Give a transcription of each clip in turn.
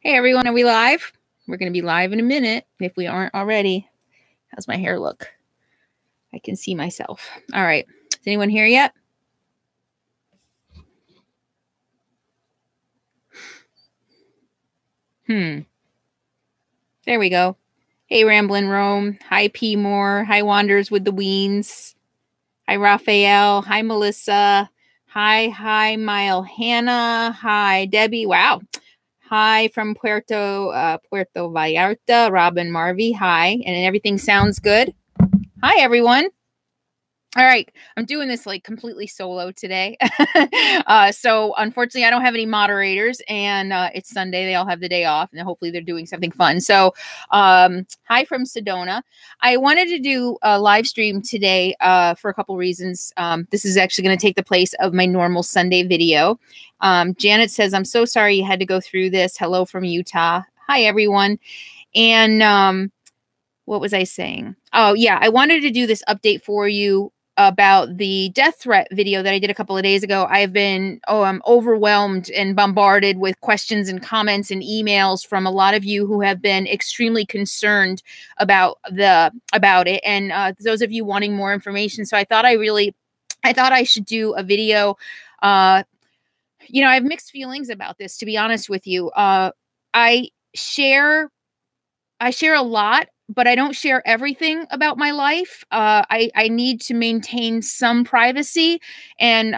Hey everyone, are we live? We're going to be live in a minute if we aren't already. How's my hair look? I can see myself. All right. Is anyone here yet? There we go. Hey Ramblin' Rome. Hi P Moore. Hi Wanders with the Weens. Hi Raphael. Hi Melissa. Hi Mile Hannah. Hi Debbie. Wow. Hi from Puerto Vallarta, Robin Marvey. Hi. And everything sounds good. Hi, everyone. All right. I'm doing this like completely solo today. So unfortunately, I don't have any moderators and it's Sunday. They all have the day off and hopefully they're doing something fun. So hi from Sedona. I wanted to do a live stream today for a couple reasons. This is actually going to take the place of my normal Sunday video. Janet says, I'm so sorry you had to go through this. Hello from Utah. Hi, everyone. And what was I saying? Oh, yeah. I wanted to do this update for you about the death threat video that I did a couple of days ago. I've been overwhelmed and bombarded with questions and comments and emails from a lot of you who have been extremely concerned about it. And those of you wanting more information. So I thought I should do a video. I have mixed feelings about this, to be honest with you. I share a lot, but I don't share everything about my life. I need to maintain some privacy. And,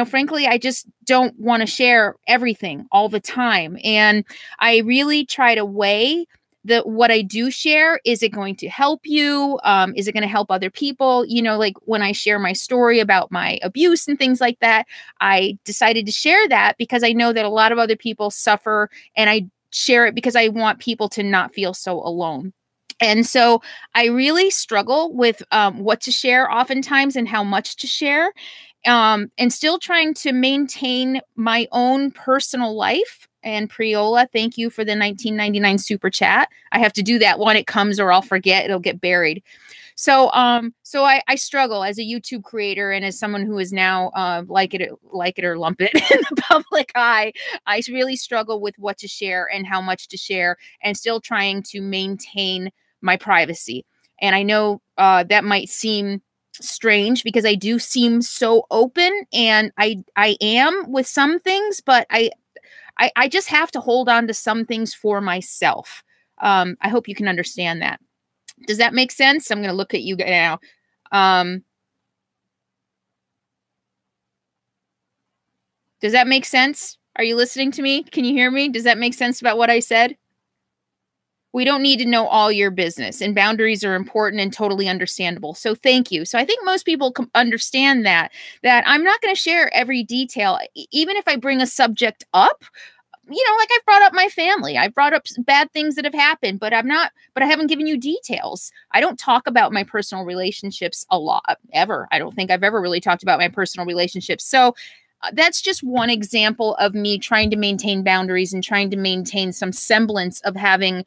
frankly, I just don't want to share everything all the time. And I really try to weigh what I do share. Is it going to help you? Is it going to help other people? Like when I share my story about my abuse and things like that, I decided to share that because I know that a lot of other people suffer, and I share it because I want people to not feel so alone. And so I really struggle with what to share oftentimes and how much to share, and still trying to maintain my own personal life. And Priola, thank you for the 1999 super chat. I have to do that when it comes or I'll forget. It'll get buried. So I struggle as a YouTube creator and as someone who is now like it or lump it in the public eye. I really struggle with what to share and how much to share, and still trying to maintain my privacy. And I know that might seem strange because I do seem so open, and I am with some things, but I just have to hold on to some things for myself. I hope you can understand that. Does that make sense? I'm going to look at you now. Does that make sense? Are you listening to me? Can you hear me? Does that make sense about what I said? We don't need to know all your business, and boundaries are important and totally understandable. So thank you. So I think most people understand that I'm not going to share every detail, even if I bring a subject up. Like I've brought up my family. I've brought up bad things that have happened, but I haven't given you details. I don't talk about my personal relationships a lot, ever. I don't think I've ever really talked about my personal relationships. So that's just one example of me trying to maintain boundaries and trying to maintain some semblance of having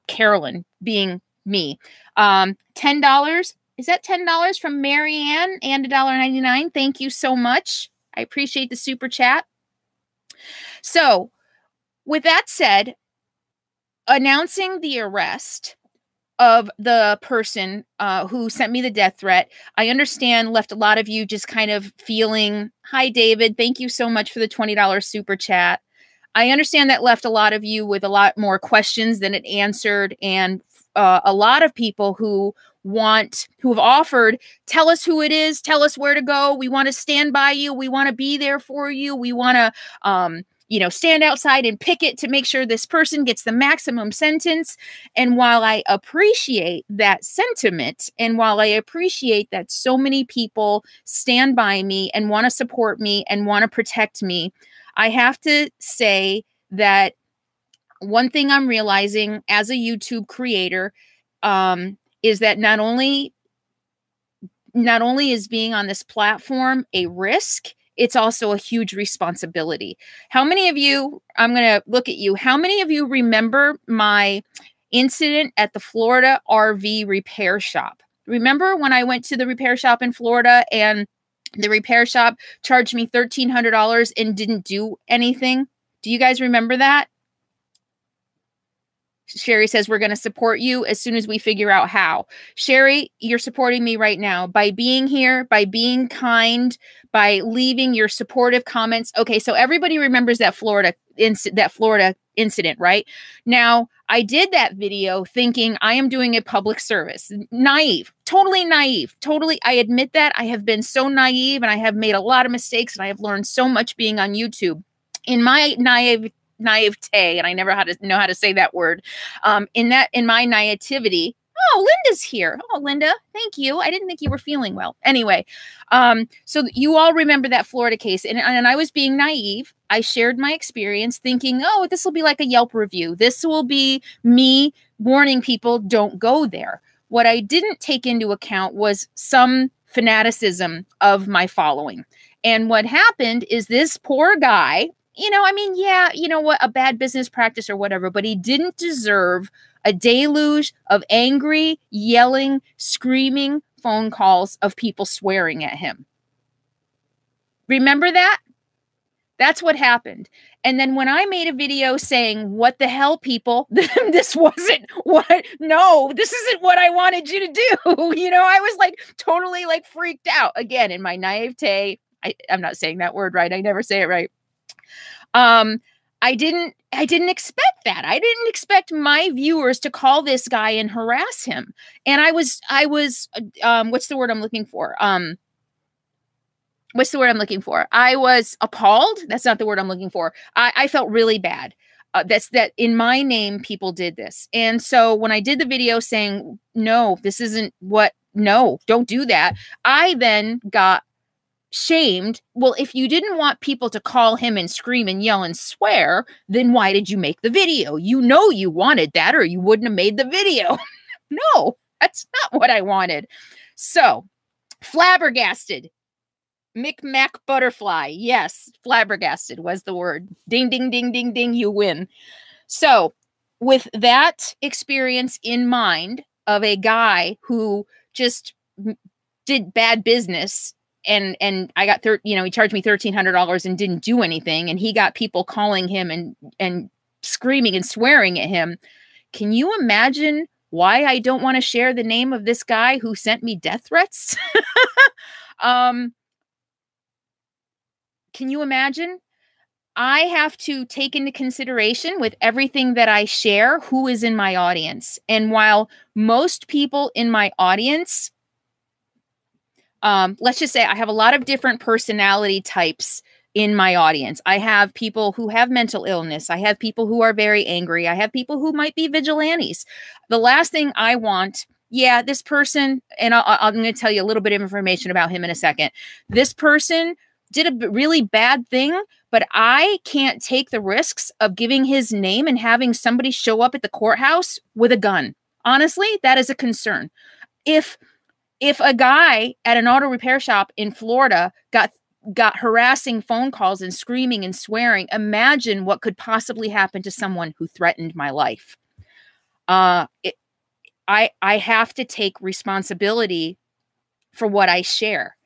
Carolyn being me. $10. Is that $10 from Marianne and $1.99? Thank you so much. I appreciate the super chat. So with that said, announcing the arrest of the person who sent me the death threat, I understand left a lot of you just kind of feeling, hi, David, thank you so much for the $20 super chat. I understand that left a lot of you with a lot more questions than it answered, and a lot of people who have offered, tell us who it is, tell us where to go. We want to stand by you. We want to be there for you. We want to, stand outside and picket to make sure this person gets the maximum sentence. And while I appreciate that sentiment, and while I appreciate that so many people stand by me and want to support me and want to protect me, I have to say that one thing I'm realizing as a YouTube creator is that not only is being on this platform a risk, it's also a huge responsibility. How many of you, I'm going to look at you, how many of you remember my incident at the Florida RV repair shop? Remember when I went to the repair shop in Florida and the repair shop charged me $1,300 and didn't do anything? Do you guys remember that? Sherry says, we're going to support you as soon as we figure out how. Sherry, you're supporting me right now by being here, by being kind, by leaving your supportive comments. Okay, so everybody remembers that Florida incident, right? Now, I did that video thinking I am doing a public service. Naive, totally naive, totally. I admit that I have been so naive and I have made a lot of mistakes and I have learned so much being on YouTube. In my naivete, and I never know how to say that word. In my naivety. Oh, Linda's here. Oh, Linda, thank you. I didn't think you were feeling well. Anyway, so you all remember that Florida case, and I was being naive. I shared my experience thinking, oh, this will be like a Yelp review. This will be me warning people, don't go there. What I didn't take into account was some fanaticism of my following. And what happened is this poor guy, you know, I mean, yeah, you know what, a bad business practice or whatever, but he didn't deserve a deluge of angry, yelling, screaming phone calls of people swearing at him. Remember that? That's what happened. And then when I made a video saying, what the hell, people, this wasn't what, no, this isn't what I wanted you to do. You know, I was like totally like freaked out again in my naivete. I'm not saying that word right. I never say it right. I didn't expect that. I didn't expect my viewers to call this guy and harass him. And I was, what's the word I'm looking for? What's the word I'm looking for? I was appalled. That's not the word I'm looking for. I felt really bad. That's that in my name, people did this. And so when I did the video saying, no, this isn't what, no, don't do that. I then got shamed. Well, if you didn't want people to call him and scream and yell and swear, then why did you make the video? You know you wanted that or you wouldn't have made the video. No, that's not what I wanted. So, flabbergasted. Micmac butterfly. Yes, flabbergasted was the word. Ding, ding, ding, ding, ding, you win. So, with that experience in mind of a guy who just did bad business, and I got, he charged me $1,300 and didn't do anything. And he got people calling him and screaming and swearing at him. Can you imagine why I don't want to share the name of this guy who sent me death threats? Can you imagine? I have to take into consideration with everything that I share, who is in my audience. And while most people in my audience, let's just say I have a lot of different personality types in my audience. I have people who have mental illness. I have people who are very angry. I have people who might be vigilantes. The last thing I want, yeah, this person, and I'm going to tell you a little bit of information about him in a second. This person did a really bad thing, but I can't take the risks of giving his name and having somebody show up at the courthouse with a gun. Honestly, that is a concern. If a guy at an auto repair shop in Florida got harassing phone calls and screaming and swearing, imagine what could possibly happen to someone who threatened my life. I have to take responsibility for what I share.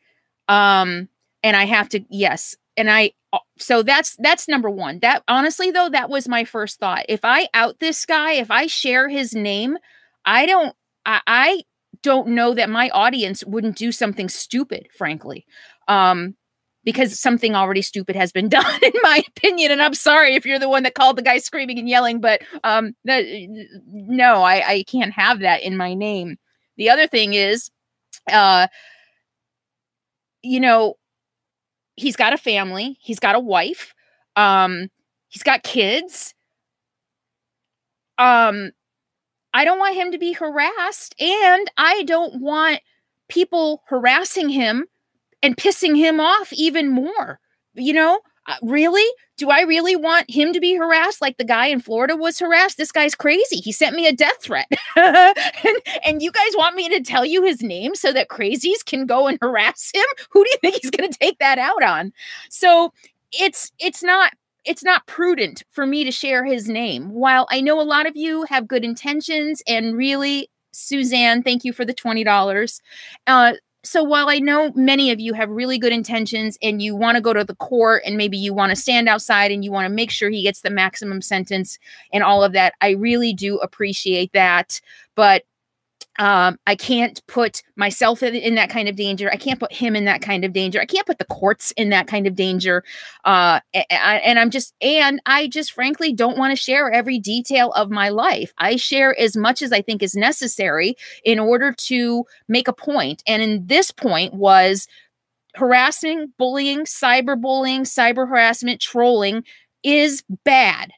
And I have to, yes. And so that's number one. That honestly though, that was my first thought. If I out this guy, if I share his name, I don't know that my audience wouldn't do something stupid, frankly, because something already stupid has been done, in my opinion. And I'm sorry if you're the one that called the guy screaming and yelling, but no, I can't have that in my name. The other thing is, he's got a family, he's got a wife, he's got kids. I don't want him to be harassed, and I don't want people harassing him and pissing him off even more. Really? Do I really want him to be harassed like the guy in Florida was harassed? This guy's crazy. He sent me a death threat. and you guys want me to tell you his name so that crazies can go and harass him? Who do you think he's going to take that out on? So it's not prudent for me to share his name. While I know a lot of you have good intentions, and really, Suzanne, thank you for the $20. so while I know many of you have really good intentions and you want to go to the court and maybe you want to stand outside and you want to make sure he gets the maximum sentence and all of that, I really do appreciate that. But I can't put myself in that kind of danger. I can't put him in that kind of danger. I can't put the courts in that kind of danger. And I just frankly don't want to share every detail of my life. I share as much as I think is necessary in order to make a point. And in this point was harassing, bullying, cyberbullying, cyber harassment, trolling is bad.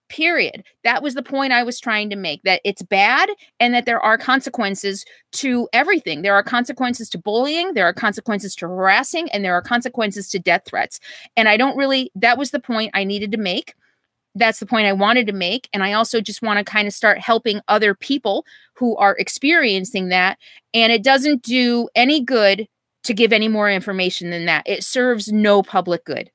Period. That was the point I was trying to make, that it's bad and that there are consequences to everything. There are consequences to bullying, there are consequences to harassing, and there are consequences to death threats. And that was the point I needed to make. That's the point I wanted to make. And I also just want to kind of start helping other people who are experiencing that. And it doesn't do any good to give any more information than that. It serves no public good.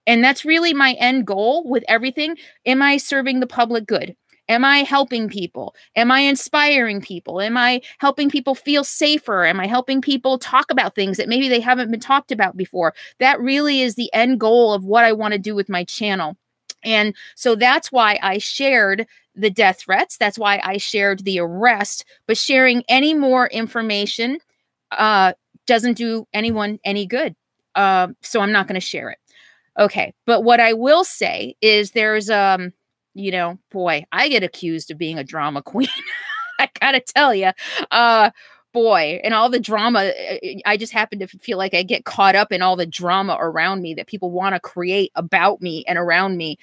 And that's really my end goal with everything. Am I serving the public good? Am I helping people? Am I inspiring people? Am I helping people feel safer? Am I helping people talk about things that maybe they haven't been talked about before? That really is the end goal of what I want to do with my channel. And so that's why I shared the death threats. That's why I shared the arrest. But sharing any more information doesn't do anyone any good. So I'm not going to share it. Okay. But what I will say is there's, you know, boy, I get accused of being a drama queen. I gotta tell you, boy, and all the drama, I just happen to feel like I get caught up in all the drama around me that people want to create about me and around me.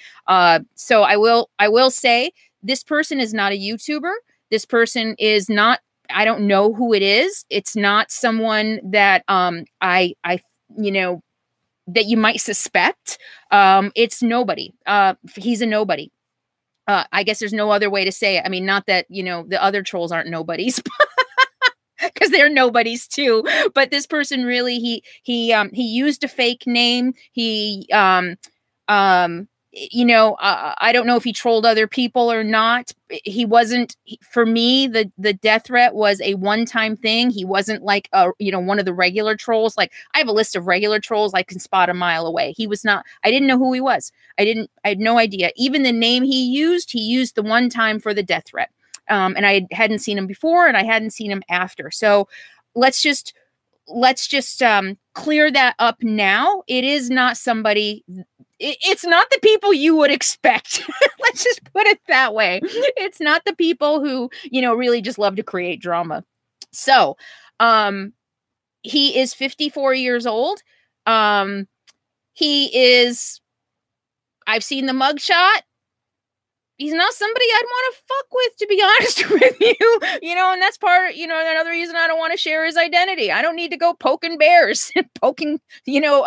So I will say this person is not a YouTuber. This person is not, I don't know who it is. It's not someone that, you know, that you might suspect. It's nobody. He's a nobody. I guess there's no other way to say it. I mean, not that, you know, the other trolls aren't nobodies because they're nobodies too. But this person really, he used a fake name. He, you know, I don't know if he trolled other people or not. He wasn't, for me, the death threat was a one-time thing. He wasn't like, you know, one of the regular trolls. Like, I have a list of regular trolls I can spot a mile away. He was not, I didn't know who he was. I had no idea. Even the name he used the one time for the death threat. And I hadn't seen him before and I hadn't seen him after. So let's just clear that up now. It is not somebody, it's not the people you would expect. Let's just put it that way. It's not the people who, you know, really just love to create drama. So, he is 54 years old. He is, I've seen the mugshot. He's not somebody I'd want to fuck with, to be honest with you. You know, and that's part, you know, another reason I don't want to share his identity. I don't need to go poking bears, poking, you know,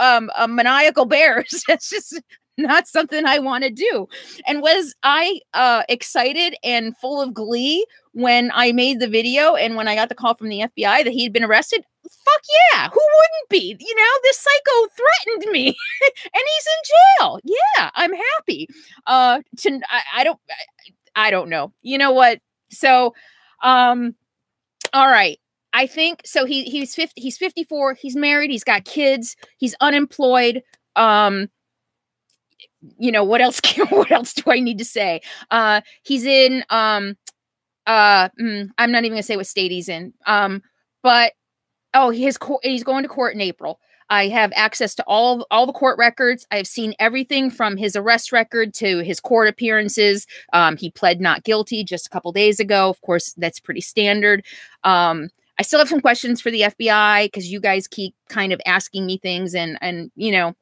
maniacal bears. That's just not something I want to do. And was I excited and full of glee when I made the video and when I got the call from the FBI that he'd been arrested? Fuck yeah, who wouldn't be? You know, this psycho threatened me and he's in jail. Yeah, I'm happy. I don't know. You know what? So, all right. I think so. He's 54. He's married. He's got kids. He's unemployed. You know, what else do I need to say? He's in, I'm not even gonna say what state he's in. But oh, he's going to court in April. I have access to all the court records. I've seen everything from his arrest record to his court appearances. He pled not guilty just a couple days ago. Of course, that's pretty standard. I still have some questions for the FBI because you guys keep kind of asking me things and you know,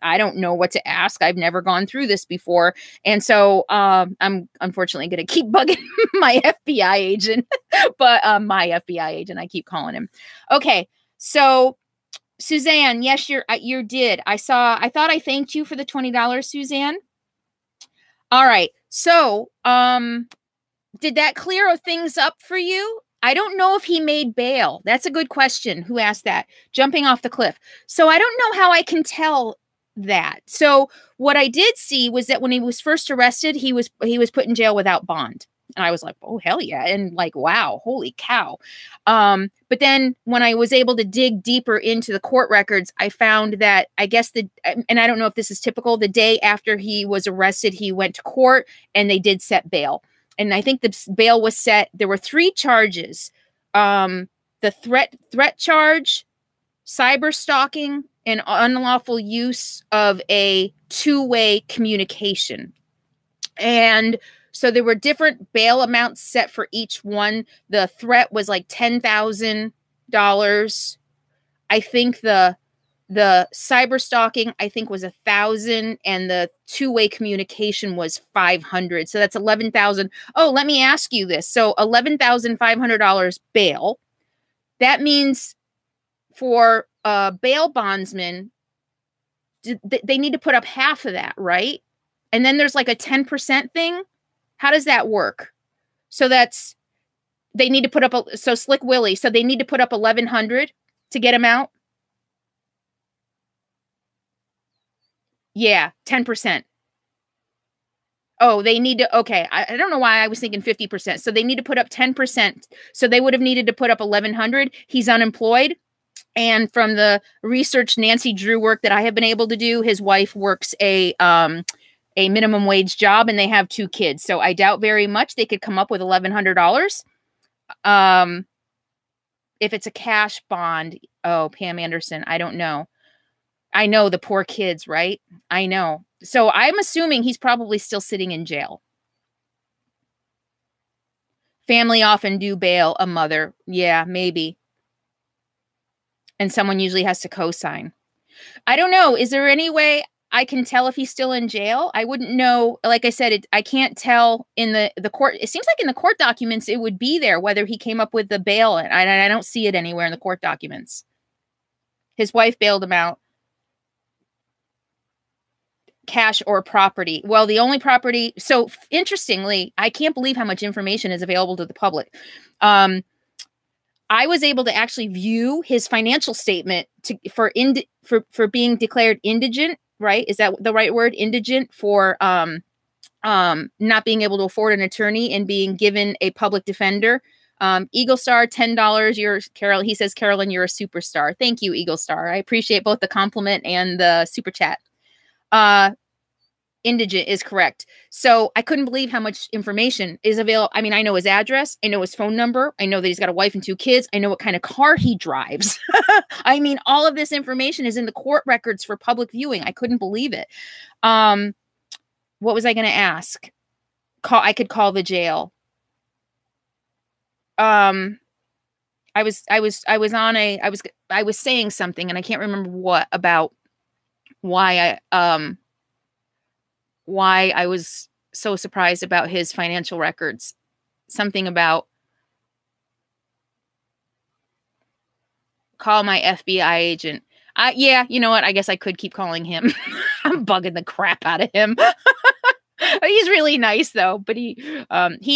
I don't know what to ask. I've never gone through this before. And so I'm unfortunately going to keep bugging my FBI agent, but my FBI agent, I keep calling him. Okay. So Suzanne, yes, you did. I thought I thanked you for the $20, Suzanne. All right. So did that clear things up for you? I don't know if he made bail. That's a good question. Who asked that? Jumping off the cliff. So I don't know how I can tell that. So what I did see was that when he was first arrested, he was put in jail without bond. And I was like, oh, hell yeah. And like, wow, holy cow. But then when I was able to dig deeper into the court records, I found that I guess and I don't know if this is typical, the day after he was arrested, he went to court and they did set bail. And I think the bail was set. There were 3 charges. The threat charge, cyber stalking, and unlawful use of a 2-way communication. And so there were different bail amounts set for each one. The threat was like $10,000. I think the cyber stalking, I think, was $1,000, and the 2-way communication was $500. So that's $11,000. Oh, let me ask you this. So $11,500 bail. That means for bail bondsman, they need to put up half of that, right? And then there's like a 10% thing. How does that work? So they need to put up, so Slick Willie, so they need to put up $1,100 to get him out? Yeah, 10%. Oh, they need to, okay. I don't know why I was thinking 50%. So they need to put up 10%. So they would have needed to put up $1,100. He's unemployed. And from the research Nancy Drew work that I have been able to do, his wife works a minimum wage job, and they have 2 kids. So I doubt very much they could come up with $1,100. If it's a cash bond, oh, Pam Anderson, I don't know. I know, the poor kids, right? I know. So I'm assuming he's probably still sitting in jail. Family often do bail a mother. Yeah, maybe. And someone usually has to co-sign. I don't know. Is there any way I can tell if he's still in jail? I wouldn't know. Like I said, I can't tell in the court. It seems like in the court documents, it would be there, whether he came up with the bail. And I don't see it anywhere in the court documents. His wife bailed him out. Cash or property. Well, the only property. So interestingly, I can't believe how much information is available to the public. I was able to actually view his financial statement for being declared indigent. Right? Is that the right word? Indigent, for not being able to afford an attorney and being given a public defender. Eagle Star, $10. You're Carol. He says, Carolyn, you're a superstar. Thank you, Eagle Star. I appreciate both the compliment and the super chat. Indigent is correct. So I couldn't believe how much information is available. I mean, I know his address. I know his phone number. I know that he's got a wife and 2 kids. I know what kind of car he drives. I mean, all of this information is in the court records for public viewing. I couldn't believe it. What was I going to ask? I could call the jail. I was saying something, and I can't remember what, about why I was so surprised about his financial records. Something about call my FBI agent. Yeah, you know what? I guess I could keep calling him. I'm bugging the crap out of him. He's really nice though, but he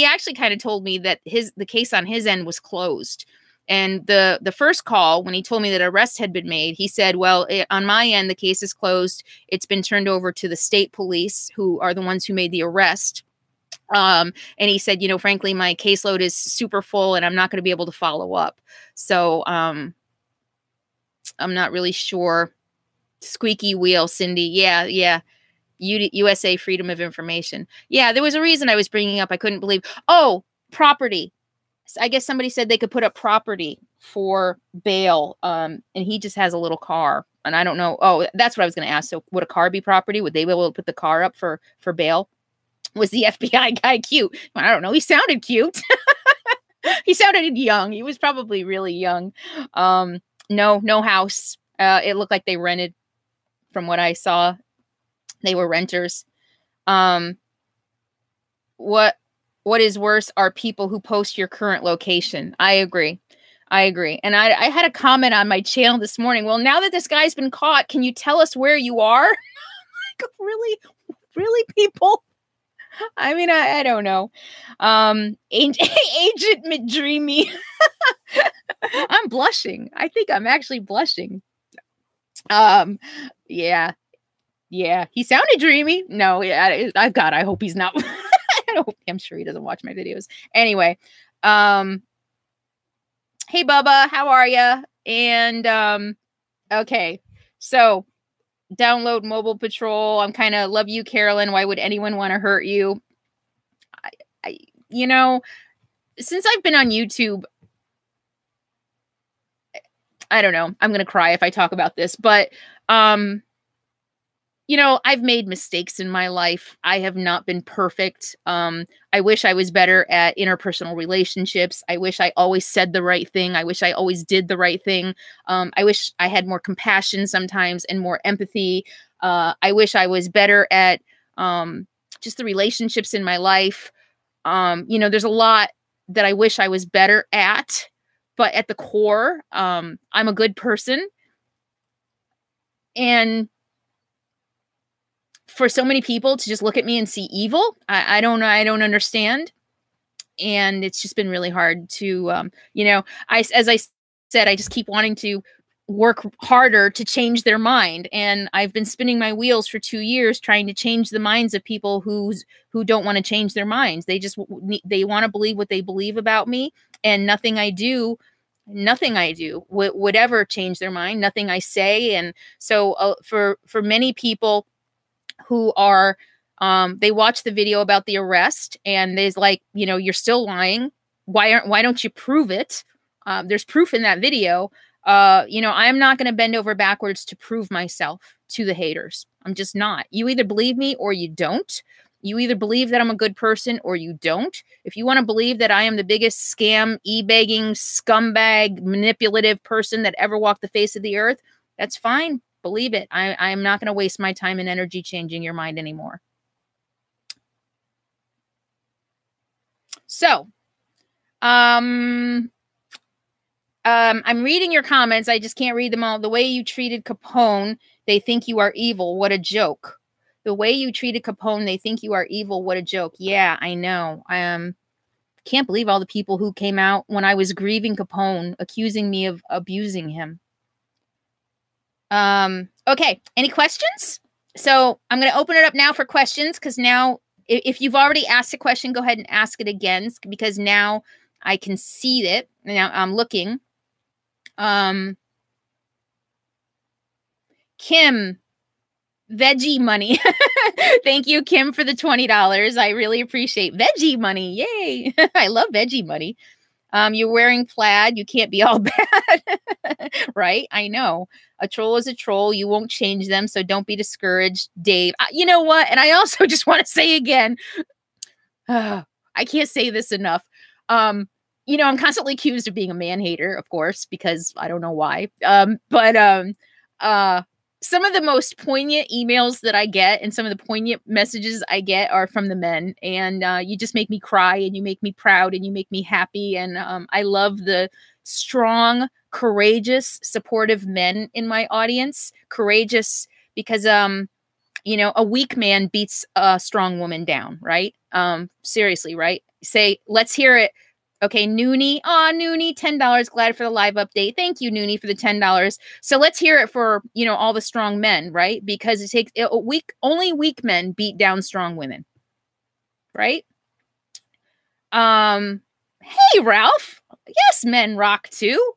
actually kind of told me that the case on his end was closed. And the first call, when he told me that arrest had been made, he said, well, on my end, the case is closed. It's been turned over to the state police, who are the ones who made the arrest. And he said, you know, frankly, my caseload is super full and I'm not going to be able to follow up. So I'm not really sure. Squeaky wheel, Cindy. Yeah. USA Freedom of Information. Yeah, there was a reason I was bringing up. I couldn't believe. Oh, property. I guess somebody said they could put up property for bail. And he just has a little car. And I don't know. Oh, that's what I was going to ask. So would a car be property? Would they be able to put the car up for bail? Was the FBI guy cute? I don't know. He sounded cute. He sounded young. He was probably really young. No house. It looked like they rented, from what I saw. They were renters. What is worse are people who post your current location. I agree. And I had a comment on my channel this morning. Well, now that this guy's been caught, can you tell us where you are? Like, really, people? I mean, I don't know. Agent McDreamy. I'm blushing. I think I'm actually blushing. Yeah. He sounded dreamy. No, God, I hope he's not. I I'm sure he doesn't watch my videos. Anyway, hey Bubba, how are you? And okay, so download Mobile Patrol. I'm kind of love you, Carolyn. Why would anyone want to hurt you? You know, since I've been on YouTube, I don't know. I'm going to cry if I talk about this, but, you know, I've made mistakes in my life. I have not been perfect. I wish I was better at interpersonal relationships. I wish I always said the right thing. I wish I always did the right thing. I wish I had more compassion sometimes and more empathy. I wish I was better at just the relationships in my life. You know, there's a lot that I wish I was better at, but at the core, I'm a good person. And for so many people to just look at me and see evil, I don't know. I don't understand. And it's just been really hard to, you know, as I said, I just keep wanting to work harder to change their mind. And I've been spinning my wheels for 2 years trying to change the minds of people who don't want to change their minds. They they want to believe what they believe about me, and nothing I do would ever change their mind. Nothing I say. And so for many people who are, they watch the video about the arrest and they're like, you know, you're still lying. Why don't you prove it? There's proof in that video. You know, I'm not going to bend over backwards to prove myself to the haters. I'm just not. You either believe me or you don't. You either believe that I'm a good person or you don't. If you want to believe that I am the biggest scam, e-begging, scumbag, manipulative person that ever walked the face of the earth, that's fine. Believe it. I'm not going to waste my time and energy changing your mind anymore. So, I'm reading your comments. I just can't read them all. The way you treated Capone, they think you are evil. What a joke. The way you treated Capone, they think you are evil. What a joke. Yeah, I know. Can't believe all the people who came out when I was grieving Capone, accusing me of abusing him. Okay. Any questions? So I'm going to open it up now for questions, because now if you've already asked a question, go ahead and ask it again, because now I can see it. Now I'm looking. Kim, veggie money. Thank you, Kim, for the $20. I really appreciate veggie money. Yay. I love veggie money. You're wearing plaid. You can't be all bad. Right? I know. A troll is a troll. You won't change them, so don't be discouraged, Dave. You know what? And I also just want to say again, I can't say this enough. You know, I'm constantly accused of being a man hater, of course, because I don't know why. Some of the most poignant emails that I get and some of the poignant messages I get are from the men. And you just make me cry, and you make me proud, and you make me happy. And I love the strong, courageous, supportive men in my audience. Courageous because, you know, a weak man beats a strong woman down, right? Seriously, right? Say, let's hear it. Okay, Noonie. Aw, Noonie, $10. Glad for the live update. Thank you, Noonie, for the $10. So let's hear it for, you know, all the strong men, right? Because it takes only weak men beat down strong women, right? Hey, Ralph. Yes, men rock too.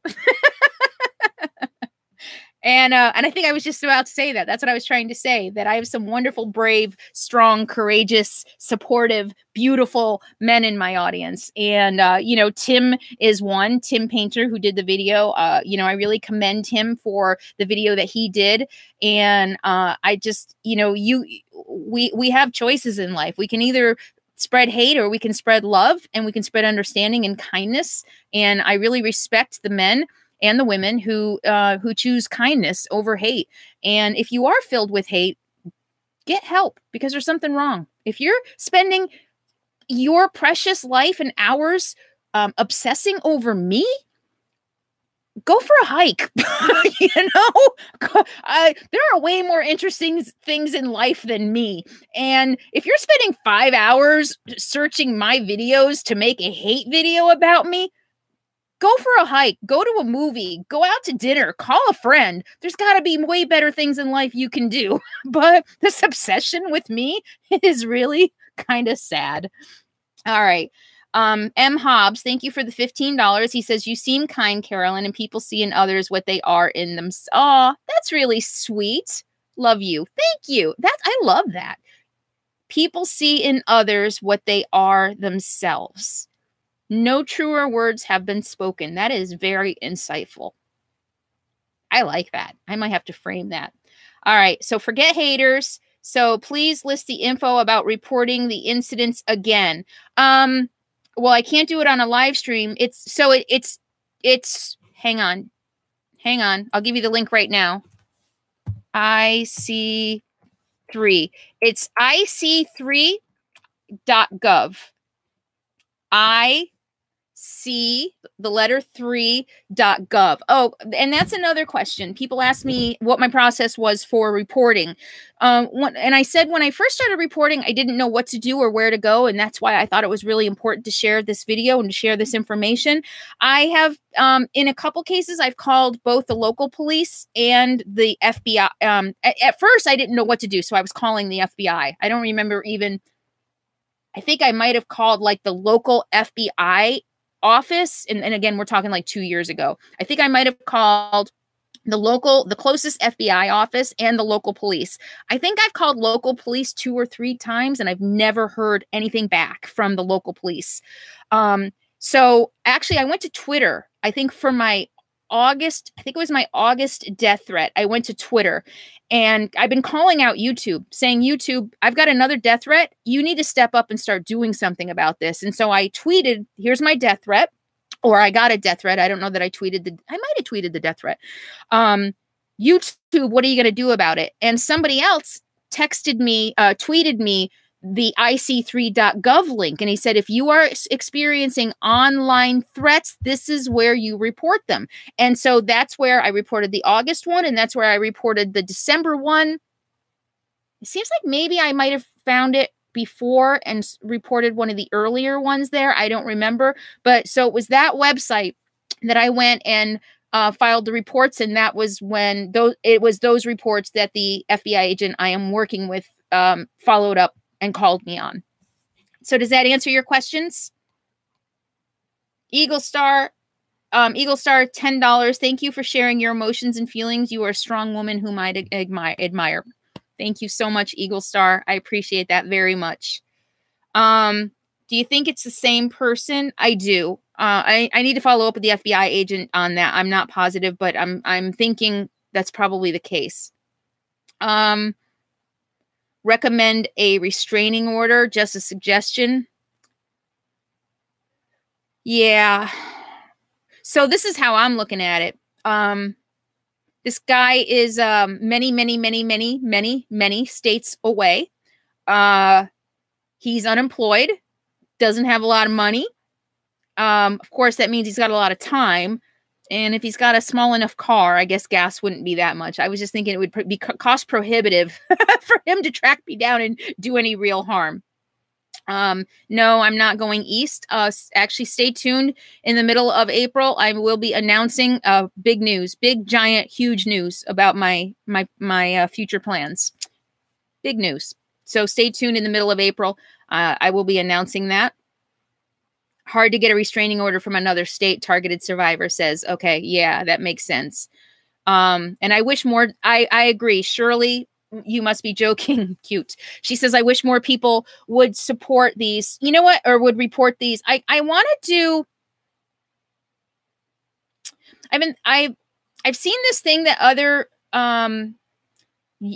And I think I was just about to say that. That's what I was trying to say, that I have some wonderful, brave, strong, courageous, supportive, beautiful men in my audience. And, you know, Tim is one, Tim Painter, who did the video. You know, I really commend him for the video that he did. And I just, you know, we have choices in life. We can either spread hate or we can spread love, and we can spread understanding and kindness. And I really respect the men and the women who choose kindness over hate. And if you are filled with hate, get help, because there's something wrong. If you're spending your precious life and hours obsessing over me, go for a hike. You know, there are way more interesting things in life than me. And if you're spending 5 hours searching my videos to make a hate video about me, go for a hike, go to a movie, go out to dinner, call a friend. There's got to be way better things in life you can do. But this obsession with me is really kind of sad. All right. M. Hobbs, thank you for the $15. He says, you seem kind, Carolyn, and people see in others what they are in themselves. Aw, that's really sweet. Love you. Thank you. I love that. People see in others what they are themselves. No truer words have been spoken. That is very insightful. I like that. I might have to frame that. All right. So forget haters. So please list the info about reporting the incidents again. Well, I can't do it on a live stream. It's hang on. I'll give you the link right now. IC3. It's ic3.gov. ic3.gov. Oh, and that's another question. People ask me what my process was for reporting. And I said when I first started reporting, I didn't know what to do or where to go. And that's why I thought it was really important to share this video and to share this information. I have, in a couple cases, I've called both the local police and the FBI. At first, I didn't know what to do. So I was calling the FBI. I don't remember even, I think I might have called like the local FBI office. And again, we're talking like 2 years ago. I think I might have called the closest FBI office and the local police. I think I've called local police 2 or 3 times and I've never heard anything back from the local police. So actually I went to Twitter, I think for my August, I think it was my August death threat. I went to Twitter and I've been calling out YouTube saying, YouTube, I've got another death threat. You need to step up and start doing something about this. And so I tweeted, here's my death threat, or I got a death threat. I don't know that I might have tweeted the death threat. YouTube, what are you going to do about it? And somebody else texted me, tweeted me the ic3.gov link. And he said, if you are experiencing online threats, this is where you report them. And so that's where I reported the August one. And that's where I reported the December one. It seems like maybe I might have found it before and reported one of the earlier ones there. I don't remember. But so it was that website that I went and filed the reports. And that was when those reports that the FBI agent I am working with followed up and called me on. So does that answer your questions? Eagle Star, $10. Thank you for sharing your emotions and feelings. You are a strong woman whom I admire. Thank you so much, Eagle Star. I appreciate that very much. Do you think it's the same person? I do. I need to follow up with the FBI agent on that. I'm not positive, but I'm thinking that's probably the case. Recommend a restraining order, just a suggestion. Yeah. So this is how I'm looking at it. This guy is many states away. He's unemployed, doesn't have a lot of money. Of course, that means he's got a lot of time. And if he's got a small enough car, I guess gas wouldn't be that much. I was just thinking it would be cost prohibitive for him to track me down and do any real harm. No, I'm not going east. Actually, stay tuned. In the middle of April, I will be announcing big news, big, giant, huge news about my future plans. Big news. So stay tuned in the middle of April. I will be announcing that. Hard to get a restraining order from another state, Targeted Survivor says. Okay, yeah, that makes sense. And I wish more, I agree. Shirley, you must be joking. Cute. She says, I wish more people would support these, you know what, or would report these. I want to do, I've seen this thing that other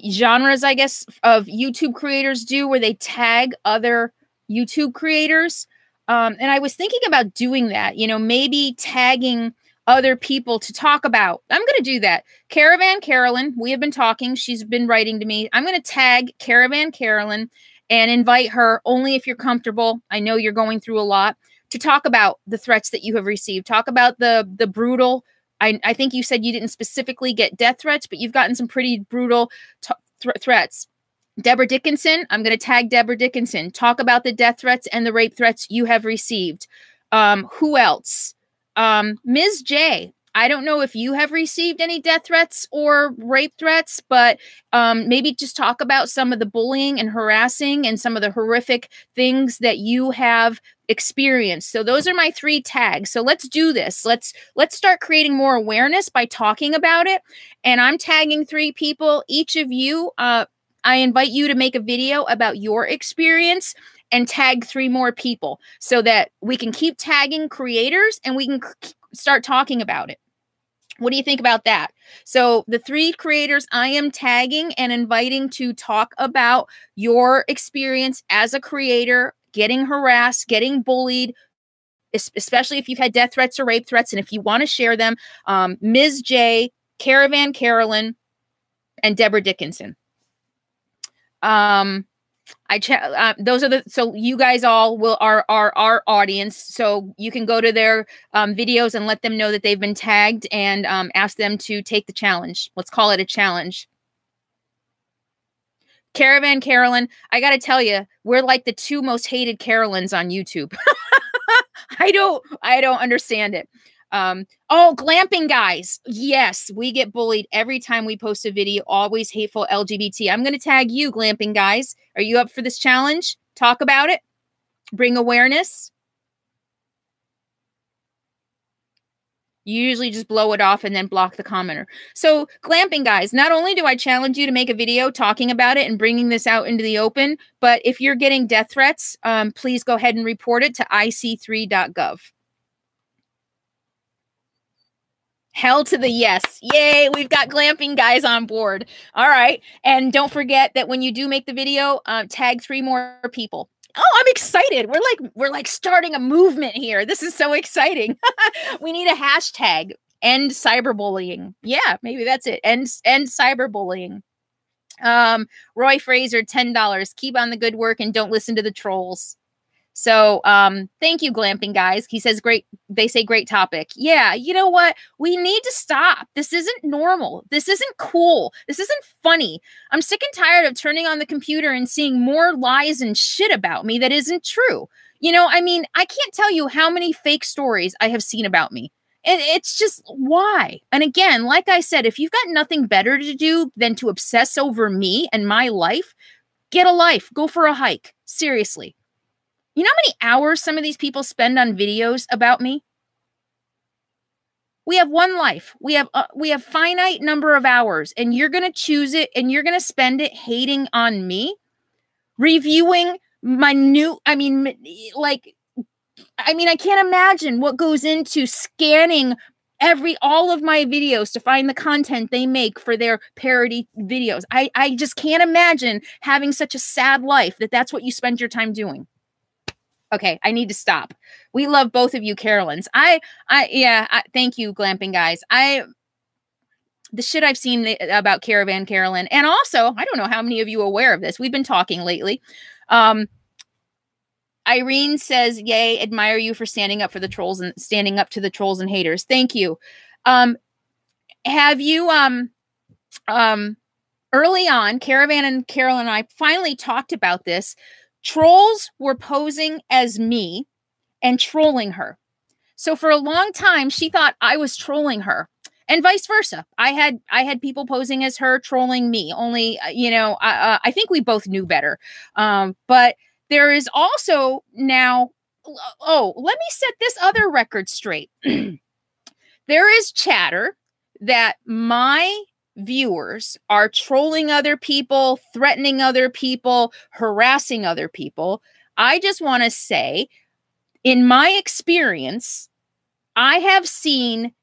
genres, I guess, of YouTube creators do where they tag other YouTube creators. And I was thinking about doing that, you know, maybe tagging other people to talk about. I'm going to do that. Caravan Carolyn, we have been talking. She's been writing to me. I'm going to tag Caravan Carolyn and invite her only if you're comfortable. I know you're going through a lot to talk about the threats that you have received. Talk about the brutal. I think you said you didn't specifically get death threats, but you've gotten some pretty brutal threats. Deborah Dickinson, I'm going to tag Deborah Dickinson. Talk about the death threats and the rape threats you have received. Who else? Ms. J, I don't know if you have received any death threats or rape threats, but maybe just talk about some of the bullying and harassing and some of the horrific things that you have experienced. So those are my 3 tags. So let's do this. Let's start creating more awareness by talking about it. And I'm tagging 3 people. Each of you, I invite you to make a video about your experience and tag 3 more people so that we can keep tagging creators and we can start talking about it. What do you think about that? So the 3 creators I am tagging and inviting to talk about your experience as a creator, getting harassed, getting bullied, especially if you've had death threats or rape threats. And if you want to share them, Ms. J, Caravan Carolyn, and Deborah Dickinson. Those are so you guys all are our audience. So you can go to their videos and let them know that they've been tagged and ask them to take the challenge. Let's call it a challenge. Caravan Carolyn, I got to tell you, we're like the 2 most hated Carolyns on YouTube. I don't understand it. Oh, glamping guys. Yes, we get bullied every time we post a video. Always hateful LGBT. I'm going to tag you, glamping guys. Are you up for this challenge? Talk about it. Bring awareness. You usually just blow it off and then block the commenter. So glamping guys, not only do I challenge you to make a video talking about it and bringing this out into the open, but if you're getting death threats, please go ahead and report it to ic3.gov. Hell to the yes. Yay, we've got glamping guys on board. All right. And don't forget that when you do make the video, tag 3 more people. Oh, I'm excited. We're like starting a movement here. This is so exciting. We need a hashtag, EndCyberBullying. Yeah, maybe that's it. EndCyberBullying. Roy Fraser, $10. Keep on the good work and don't listen to the trolls. So thank you, glamping guys. He says great. They say great topic. Yeah, you know what? We need to stop. This isn't normal. This isn't cool. This isn't funny. I'm sick and tired of turning on the computer and seeing more lies and shit about me that isn't true. You know, I mean, I can't tell you how many fake stories I have seen about me. It's just why? And again, like I said, if you've got nothing better to do than to obsess over me and my life, get a life. Go for a hike. Seriously. You know how many hours some of these people spend on videos about me? We have one life. We have finite number of hours, and you're going to choose it, and you're going to spend it hating on me, reviewing my new, I can't imagine what goes into scanning all of my videos to find the content they make for their parody videos. I just can't imagine having such a sad life that's what you spend your time doing. Okay, I need to stop. We love both of you, Carolyns. Thank you, glamping guys. The shit I've seen about Caravan Carolyn, and also, I don't know how many of you are aware of this. We've been talking lately. Irene says, "Yay, admire you for standing up for the trolls and standing up to the trolls and haters." Thank you. Have you early on, Caravan and Carolyn and I finally talked about this. Trolls were posing as me and trolling her. So for a long time, she thought I was trolling her, and vice versa. I had people posing as her, trolling me. Only, I think we both knew better. But there is also now, let me set this other record straight. There is chatter that my viewers are trolling other people, threatening other people, harassing other people. I just want to say, in my experience, I have seen,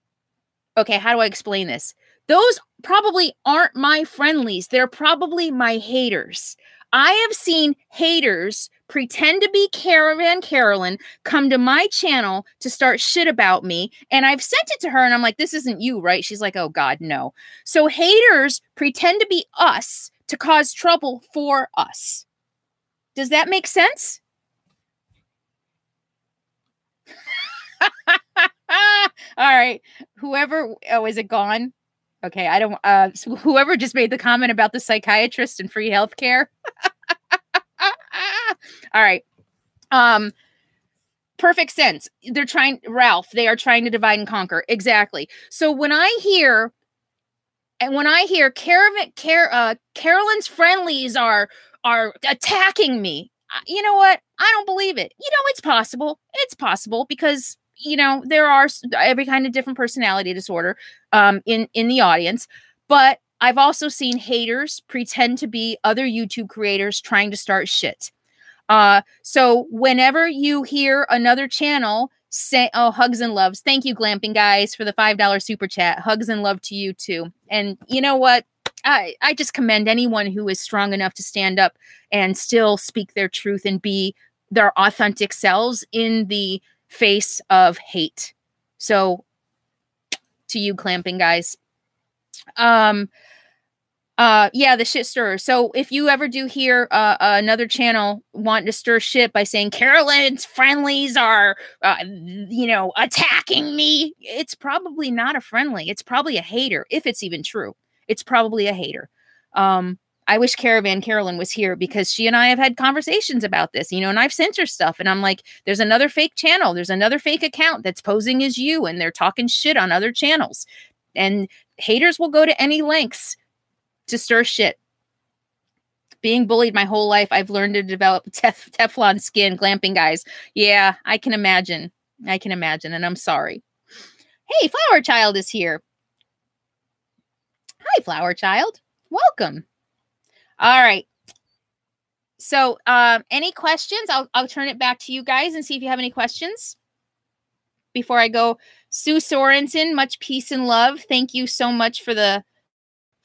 okay, how do I explain this? Those probably aren't my friendlies. They're probably my haters. I have seen haters pretend to be Caravan Carolyn come to my channel to start shit about me. And I've sent it to her and I'm like, this isn't you, right? She's like, oh God, no. So haters pretend to be us to cause trouble for us. Does that make sense? All right. Whoever, is it gone? Okay. I don't, whoever just made the comment about the psychiatrist and free healthcare. All right. Perfect sense. They're trying, Ralph, they are trying to divide and conquer. Exactly. So when I hear Carolyn's friendlies are attacking me, you know what? I don't believe it. You know, it's possible. It's possible because, you know, there are every kind of different personality disorder in the audience. But I've also seen haters pretend to be other YouTube creators trying to start shit. So whenever you hear another channel say, oh, hugs and loves. Thank you, Glamping Guys, for the $5 super chat. Hugs and love to you too. And you know what? I just commend anyone who is strong enough to stand up and still speak their truth and be their authentic selves in the face of hate. So to you, Clamping Guys. Yeah, the shit stirrer. So if you ever do hear another channel wanting to stir shit by saying Carolyn's friendlies are, you know, attacking me, it's probably not a friendly. It's probably a hater, if it's even true. It's probably a hater. I wish Carolyn was here because she and I have had conversations about this, you know, and I've sent her stuff and I'm like, there's another fake channel. There's another fake account that's posing as you and they're talking shit on other channels. And haters will go to any lengths to stir shit. Being bullied my whole life, I've learned to develop Teflon skin. Glamping Guys. Yeah, I can imagine. I can imagine, and I'm sorry. Hey, Flower Child is here. Hi, Flower Child. Welcome. All right. So, any questions? I'll turn it back to you guys and see if you have any questions before I go. Sue Sorensen, much peace and love. Thank you so much for the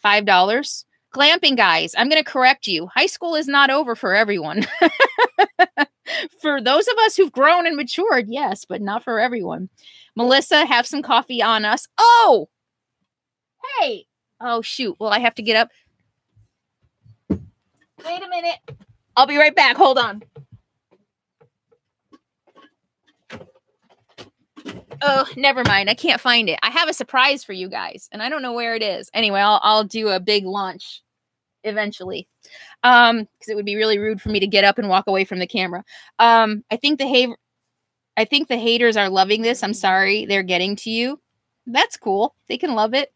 $5. Glamping Guys, I'm going to correct you. High school is not over for everyone. For those of us who've grown and matured, yes, but not for everyone. Melissa, have some coffee on us. Oh, hey. Oh, shoot. Well, I have to get up. Wait a minute. I'll be right back. Hold on. Oh, never mind. I can't find it. I have a surprise for you guys, and I don't know where it is. Anyway, I'll do a big launch eventually, because it would be really rude for me to get up and walk away from the camera. I think the haters are loving this. I'm sorry they're getting to you. That's cool. They can love it.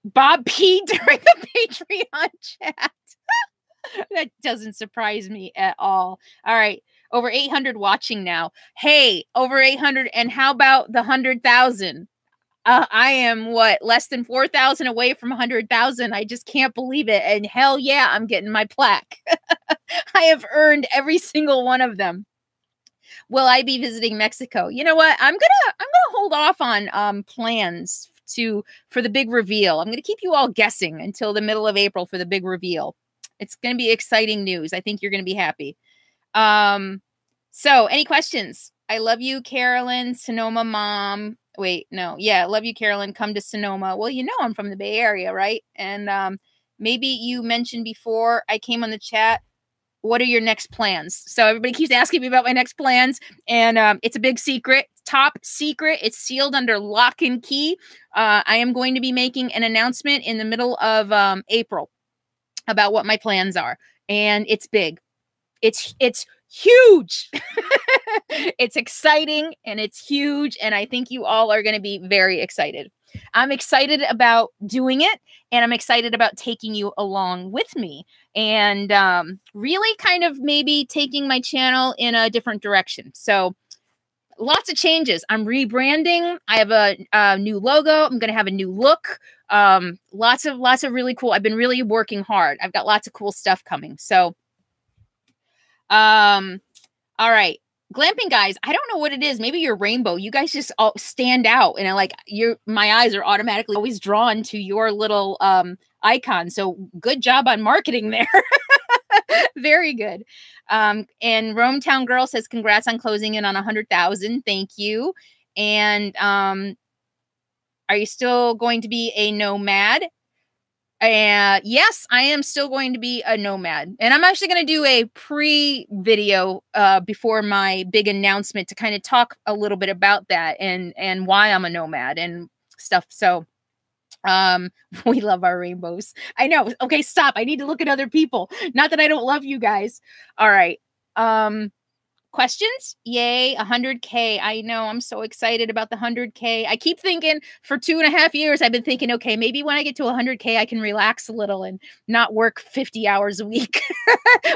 Bob P during the Patreon chat. That doesn't surprise me at all. All right. Over 800 watching now. Hey, over 800. And how about the 100,000? I am less than 4,000 away from 100,000. I just can't believe it. And hell yeah, I'm getting my plaque. I have earned every single one of them. Will I be visiting Mexico? You know what? I'm gonna hold off on plans for the big reveal. I'm gonna keep you all guessing until the middle of April for the big reveal. It's gonna be exciting news. I think you're gonna be happy. So any questions? I love you, Carolyn, Sonoma mom. Wait, no. Yeah, love you, Carolyn. Come to Sonoma. Well, you know I'm from the Bay Area, right? And maybe you mentioned before I came on the chat, what are your next plans? So everybody keeps asking me about my next plans, and it's a big secret, top secret. It's sealed under lock and key. I am going to be making an announcement in the middle of April about what my plans are, and it's big. It's huge. It's exciting and it's huge, and I think you all are going to be very excited. I'm excited about doing it, and I'm excited about taking you along with me and really kind of maybe taking my channel in a different direction. So lots of changes. I'm rebranding. I have a new logo. I'm going to have a new look. Lots of really cool. I've been really working hard. I've got lots of cool stuff coming. So, all right. Glamping Guys, I don't know what it is. Maybe you're rainbow. You guys just all stand out, and my eyes are automatically always drawn to your little icon. So good job on marketing there. Very good. And Rome Town Girl says, congrats on closing in on 100,000. Thank you. And are you still going to be a nomad? Yes, I am still going to be a nomad, and I'm actually going to do a pre-video before my big announcement to kind of talk a little bit about that and why I'm a nomad and stuff. So We love our rainbows. I know. Okay, stop. I need to look at other people. Not that I don't love you guys. All right. Questions? Yay, 100K. I know. I'm so excited about the 100K. I keep thinking for 2.5 years, I've been thinking, okay, maybe when I get to 100K, I can relax a little and not work 50 hours a week.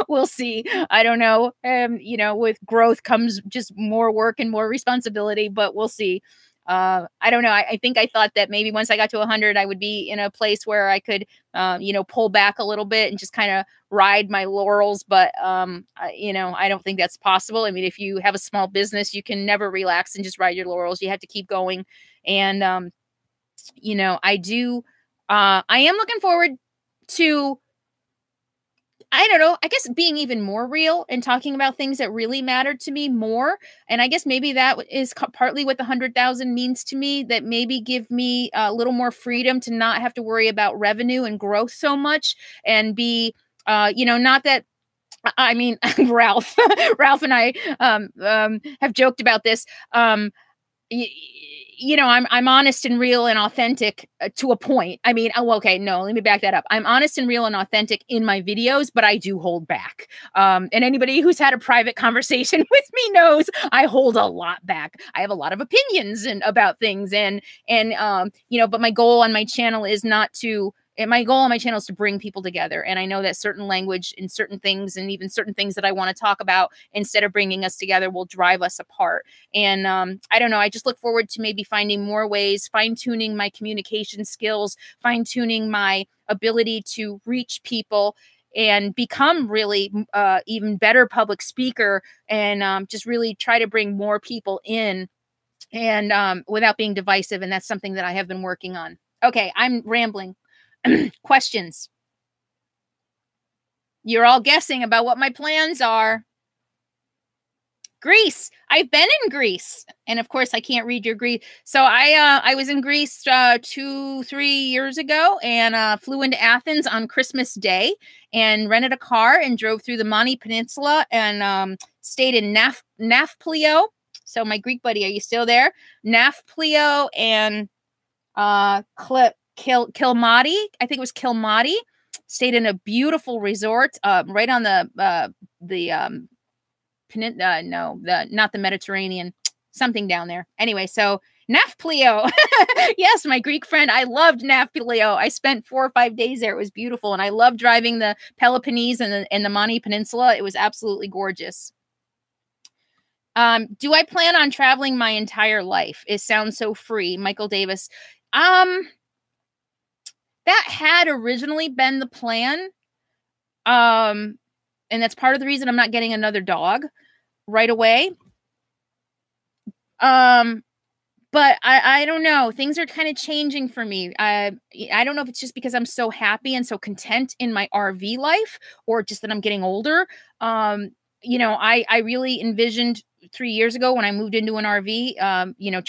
We'll see. I don't know. You know, with growth comes just more work and more responsibility, but we'll see. I don't know. I think I thought that maybe once I got to 100, I would be in a place where I could, you know, pull back a little bit and just kind of ride my laurels. But, you know, I don't think that's possible. I mean, if you have a small business, you can never relax and just ride your laurels. You have to keep going. And, you know, I am looking forward to, I don't know, I guess being even more real and talking about things that really matter to me more. And I guess maybe that is partly what the 100,000 means to me, that maybe give me a little more freedom to not have to worry about revenue and growth so much and be, you know, not that, I mean, Ralph and I have joked about this. You know, I'm honest and real and authentic to a point. I mean, oh, okay, no, let me back that up. I'm honest and real and authentic in my videos, but I do hold back. And anybody who's had a private conversation with me knows I hold a lot back. I have a lot of opinions about things, and you know, but my goal on my channel is not to. And my goal on my channel is to bring people together. And I know that certain language and certain things, and even certain things that I want to talk about, instead of bringing us together, will drive us apart. And I don't know, I just look forward to maybe finding more ways, fine-tuning my communication skills, fine-tuning my ability to reach people and become really even better public speaker, and just really try to bring more people in, and without being divisive. And that's something that I have been working on. Okay, I'm rambling. Questions? You're all guessing about what my plans are. Greece. I've been in Greece, and of course I can't read your Greece. So I was in Greece 2-3 years ago, and flew into Athens on Christmas Day and rented a car and drove through the Mani Peninsula and stayed in Nafplio. So my Greek buddy, are you still there? Nafplio and Kilmati. I think it was Kilmati. Stayed in a beautiful resort right on the not the Mediterranean, something down there. Anyway, so Nafplio. Yes, my Greek friend. I loved Nafplio. I spent 4 or 5 days there. It was beautiful, and I loved driving the Peloponnese and the Mani Peninsula. It was absolutely gorgeous. Do I plan on traveling my entire life? It sounds so free. Michael Davis. That had originally been the plan. And that's part of the reason I'm not getting another dog right away. But I don't know. Things are kind of changing for me. I don't know if it's just because I'm so happy and so content in my RV life, or just that I'm getting older. You know, I really envisioned 3 years ago when I moved into an RV, you know,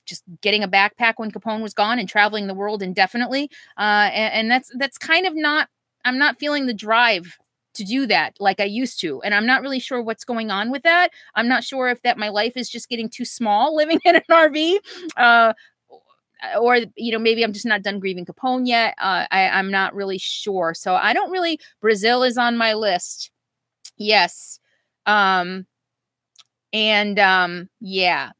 just getting a backpack when Capone was gone and traveling the world indefinitely. And that's kind of not, I'm not feeling the drive to do that like I used to. And I'm not really sure what's going on with that. I'm not sure if that my life is just getting too small living in an RV, or, you know, maybe I'm just not done grieving Capone yet. I'm not really sure. So I don't really, Brazil is on my list. Yes. Yeah.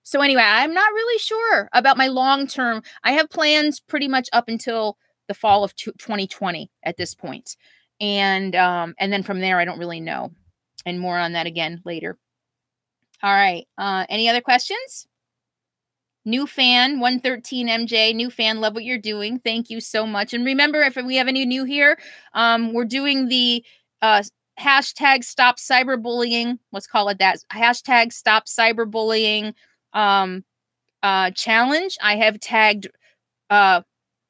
So anyway, I'm not really sure about my long-term. I have plans pretty much up until the fall of 2020 at this point. And then from there, I don't really know. And more on that again later. All right. Any other questions? New fan, 113 MJ, new fan, love what you're doing. Thank you so much. And remember, if we have any new here, we're doing the hashtag stop cyberbullying. Let's call it that. Hashtag stop cyberbullying challenge. I have tagged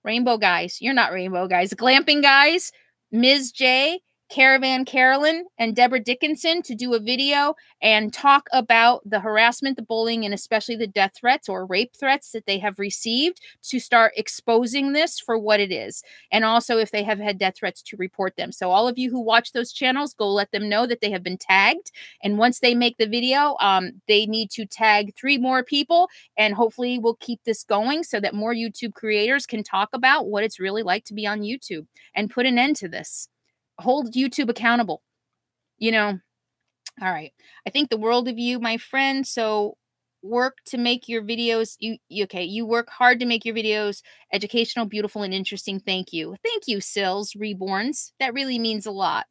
Rainbow Guys. You're not Rainbow Guys. Glamping Guys, Ms. J, Caravan Carolyn and Deborah Dickinson to do a video and talk about the harassment, the bullying, and especially the death threats or rape threats that they have received, to start exposing this for what it is. And also if they have had death threats, to report them. So all of you who watch those channels, go let them know that they have been tagged. And once they make the video, they need to tag 3 more people, and hopefully we'll keep this going so that more YouTube creators can talk about what it's really like to be on YouTube and put an end to this. Hold YouTube accountable, you know. All right. I think the world of you, my friend. So work to make your videos. You work hard to make your videos educational, beautiful, and interesting. Thank you. Thank you, Sills Reborns. That really means a lot.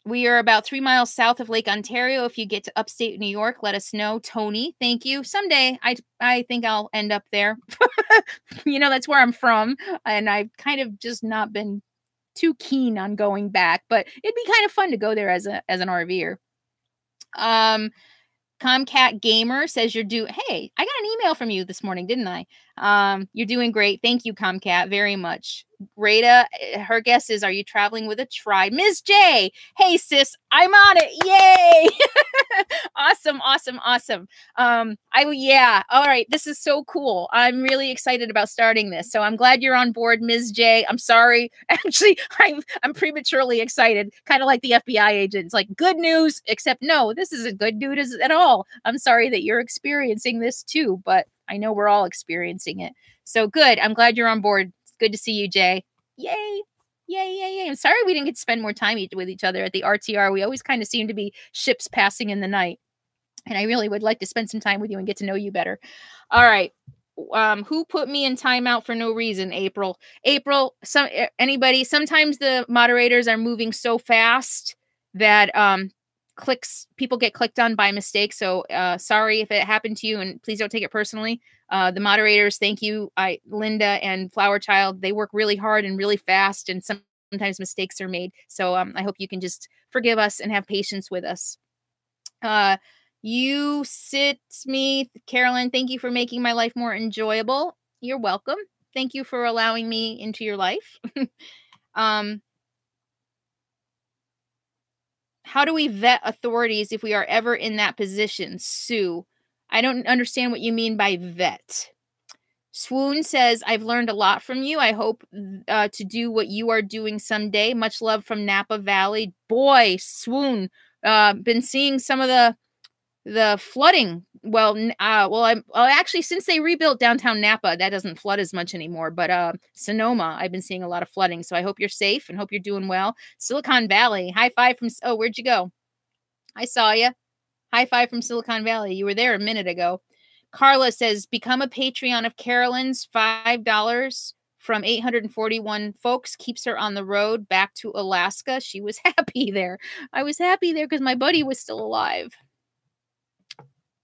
We are about 3 miles south of Lake Ontario. If you get to upstate New York, let us know. Tony, thank you. Someday I think I'll end up there. You know, that's where I'm from. And I've kind of just not been too keen on going back, but it'd be kind of fun to go there as an RVer. Comcat Gamer says hey, I got an email from you this morning, didn't I? You're doing great. Thank you, Comcat, very much. Rita, her guess is, are you traveling with a tribe? Ms. J, hey sis, I'm on it. Yay. Awesome, awesome, awesome. Yeah, all right, this is so cool. I'm really excited about starting this. So I'm glad you're on board, Ms. J. I'm sorry. Actually, I'm prematurely excited, kind of like the FBI agents, like good news, except no, this isn't good news at all. I'm sorry that you're experiencing this too, but I know we're all experiencing it. So good. I'm glad you're on board. Good to see you, Jay. Yay. Yay, yay, yay. I'm sorry we didn't get to spend more time with each other at the RTR. We always kind of seem to be ships passing in the night. And I really would like to spend some time with you and get to know you better. All right. Who put me in timeout for no reason? April. Anybody? Sometimes the moderators are moving so fast that people get clicked on by mistake. So sorry if it happened to you, and please don't take it personally. The moderators, thank you. Linda and Flower Child, they work really hard and really fast, and sometimes mistakes are made. So I hope you can just forgive us and have patience with us. You sit me, Carolyn, thank you for making my life more enjoyable. You're welcome. Thank you for allowing me into your life. How do we vet authorities if we are ever in that position? Sue, I don't understand what you mean by vet. Swoon says, I've learned a lot from you. I hope to do what you are doing someday. Much love from Napa Valley. Boy, Swoon, been seeing some of the flooding. Well, actually, since they rebuilt downtown Napa, that doesn't flood as much anymore. But Sonoma, I've been seeing a lot of flooding. So I hope you're safe and hope you're doing well. Silicon Valley, high five from, oh, where'd you go? I saw you. High five from Silicon Valley. You were there a minute ago. Carla says, become a Patreon of Carolyn's. $5 from 841 folks keeps her on the road back to Alaska. She was happy there. I was happy there because my buddy was still alive.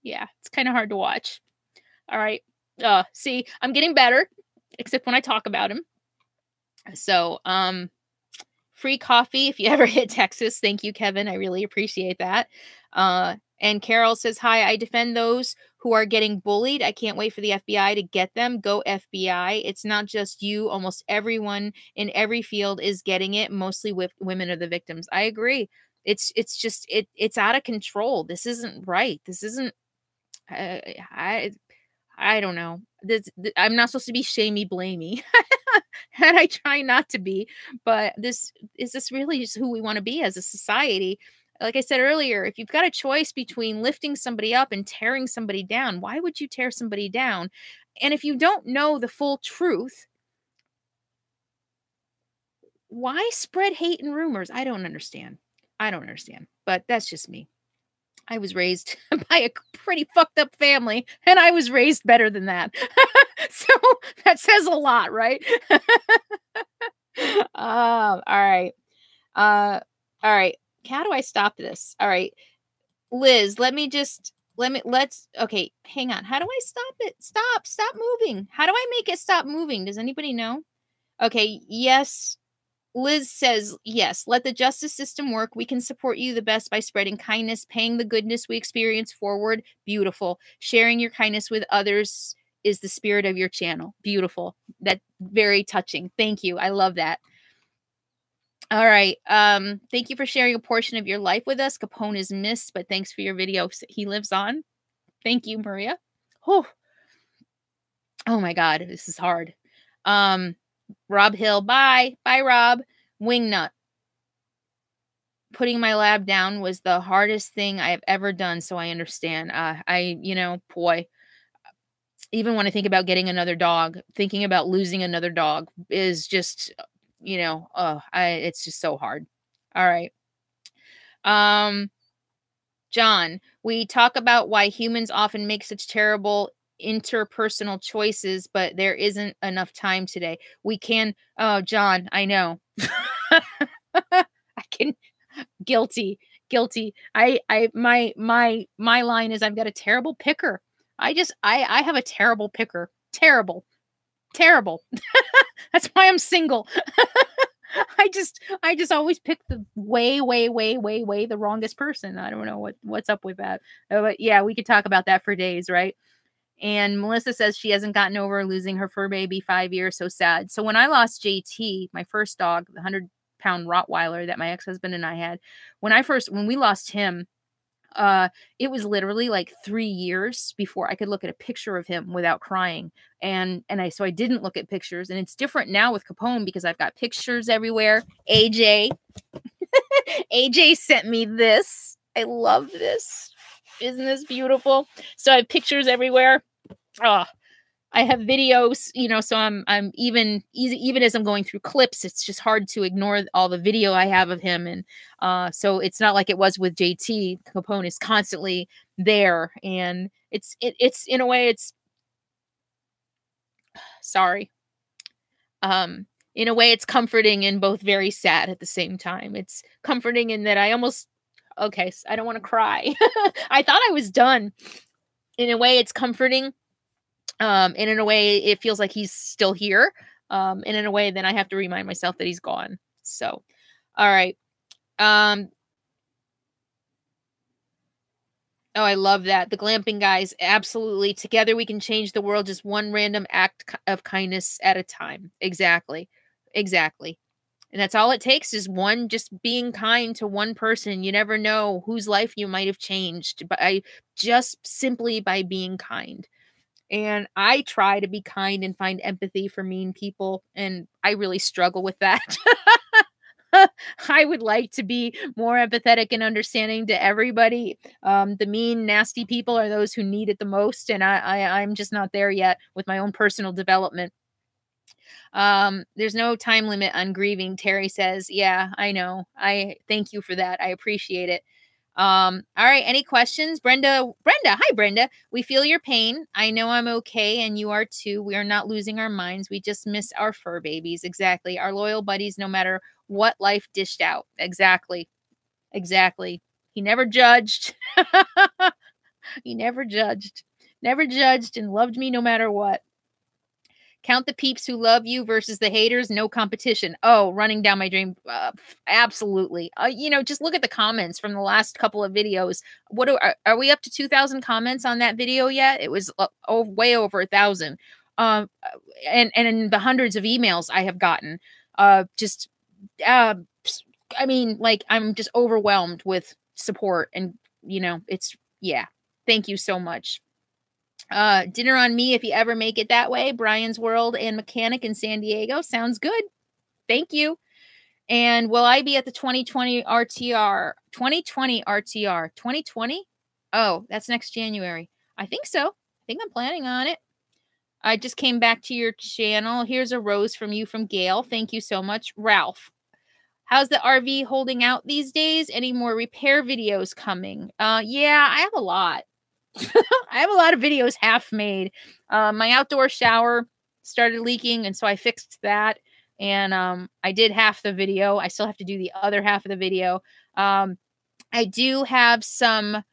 Yeah, it's kind of hard to watch. All right. See, I'm getting better, except when I talk about him. So, free coffee if you ever hit Texas. Thank you, Kevin. I really appreciate that. And Carol says, hi, I defend those who are getting bullied. I can't wait for the FBI to get them. Go FBI. It's not just you. Almost everyone in every field is getting it. Mostly with women are the victims. I agree. It's just, it's out of control. This isn't right. This isn't, I don't know. I'm not supposed to be shamey, blamey. And I try not to be, but is this really just who we want to be as a society? Like I said earlier, if you've got a choice between lifting somebody up and tearing somebody down, why would you tear somebody down? And if you don't know the full truth, why spread hate and rumors? I don't understand. But that's just me. I was raised by a pretty fucked up family, and I was raised better than that. So that says a lot, right? All right. All right. How do I stop this? All right. Liz, okay, hang on. How do I stop it? Stop moving. How do I make it stop moving? Does anybody know? Okay. Yes. Liz says, yes, let the justice system work. We can support you the best by spreading kindness, paying the goodness we experience forward. Beautiful. Sharing your kindness with others is the spirit of your channel. Beautiful. That's very touching. Thank you. I love that. All right. Thank you for sharing a portion of your life with us. Capone is missed, but thanks for your video. He lives on. Thank you, Maria. Oh, oh my God, this is hard. Rob Hill, bye. Bye, Rob. Wingnut. Putting my lab down was the hardest thing I have ever done, so I understand. Boy, even when I think about getting another dog, thinking about losing another dog is just, it's just so hard. All right. John, we talk about why humans often make such terrible interpersonal choices, but there isn't enough time today. We can, oh, John, I know. I can, guilty. My line is I've got a terrible picker. I have a terrible picker. Terrible. That's why I'm single. I just always pick the way the wrongest person. I don't know what's up with that. But yeah, we could talk about that for days, right? And Melissa says she hasn't gotten over losing her fur baby 5 years. So sad. So when I lost JT, my first dog, the 100-pound Rottweiler that my ex-husband and I had, when we lost him, it was literally like 3 years before I could look at a picture of him without crying. So I didn't look at pictures, and it's different now with Capone because I've got pictures everywhere. AJ sent me this. I love this. Isn't this beautiful? So I have pictures everywhere. Oh, I have videos, so I'm even as I'm going through clips, it's just hard to ignore all the video I have of him. And so it's not like it was with JT. Capone is constantly there. And it's in a way, it's sorry. In a way, it's comforting and both very sad at the same time. It's comforting in that I don't want to cry. I thought I was done. In a way, it's comforting. And in a way, it feels like he's still here. And in a way, then I have to remind myself that he's gone. So, all right. Oh, I love that. The glamping guys, absolutely. Together we can change the world, just one random act of kindness at a time. Exactly. And that's all it takes is just being kind to one person. You never know whose life you might have changed just simply by being kind. And I try to be kind and find empathy for mean people, and I really struggle with that. I would like to be more empathetic and understanding to everybody. The mean, nasty people are those who need it the most, and I'm just not there yet with my own personal development. There's no time limit on grieving, Terry says. Yeah, I know. I thank you for that. I appreciate it. All right. Any questions? Brenda. Hi, Brenda. We feel your pain. I know I'm okay. And you are too. We are not losing our minds. We just miss our fur babies. Exactly. Our loyal buddies, no matter what life dished out. Exactly. He never judged. He never judged and loved me no matter what. Count the peeps who love you versus the haters. No competition. Oh, running down my dream. Absolutely. Just look at the comments from the last couple of videos. What are we up to 2,000 comments on that video yet? It was way over 1,000. And in the hundreds of emails I have gotten. I'm just overwhelmed with support, and thank you so much. Dinner on me if you ever make it that way. Brian's World and Mechanic in San Diego. Sounds good. Thank you. And will I be at the 2020 RTR? 2020? Oh, that's next January. I think so. I think I'm planning on it. I just came back to your channel. Here's a rose from you from Gail. Thank you so much. Ralph. How's the RV holding out these days? Any more repair videos coming? Yeah, I have a lot. I have a lot of videos half made. My outdoor shower started leaking, and so I fixed that. And I did half the video. I still have to do the other half of the video. I do have some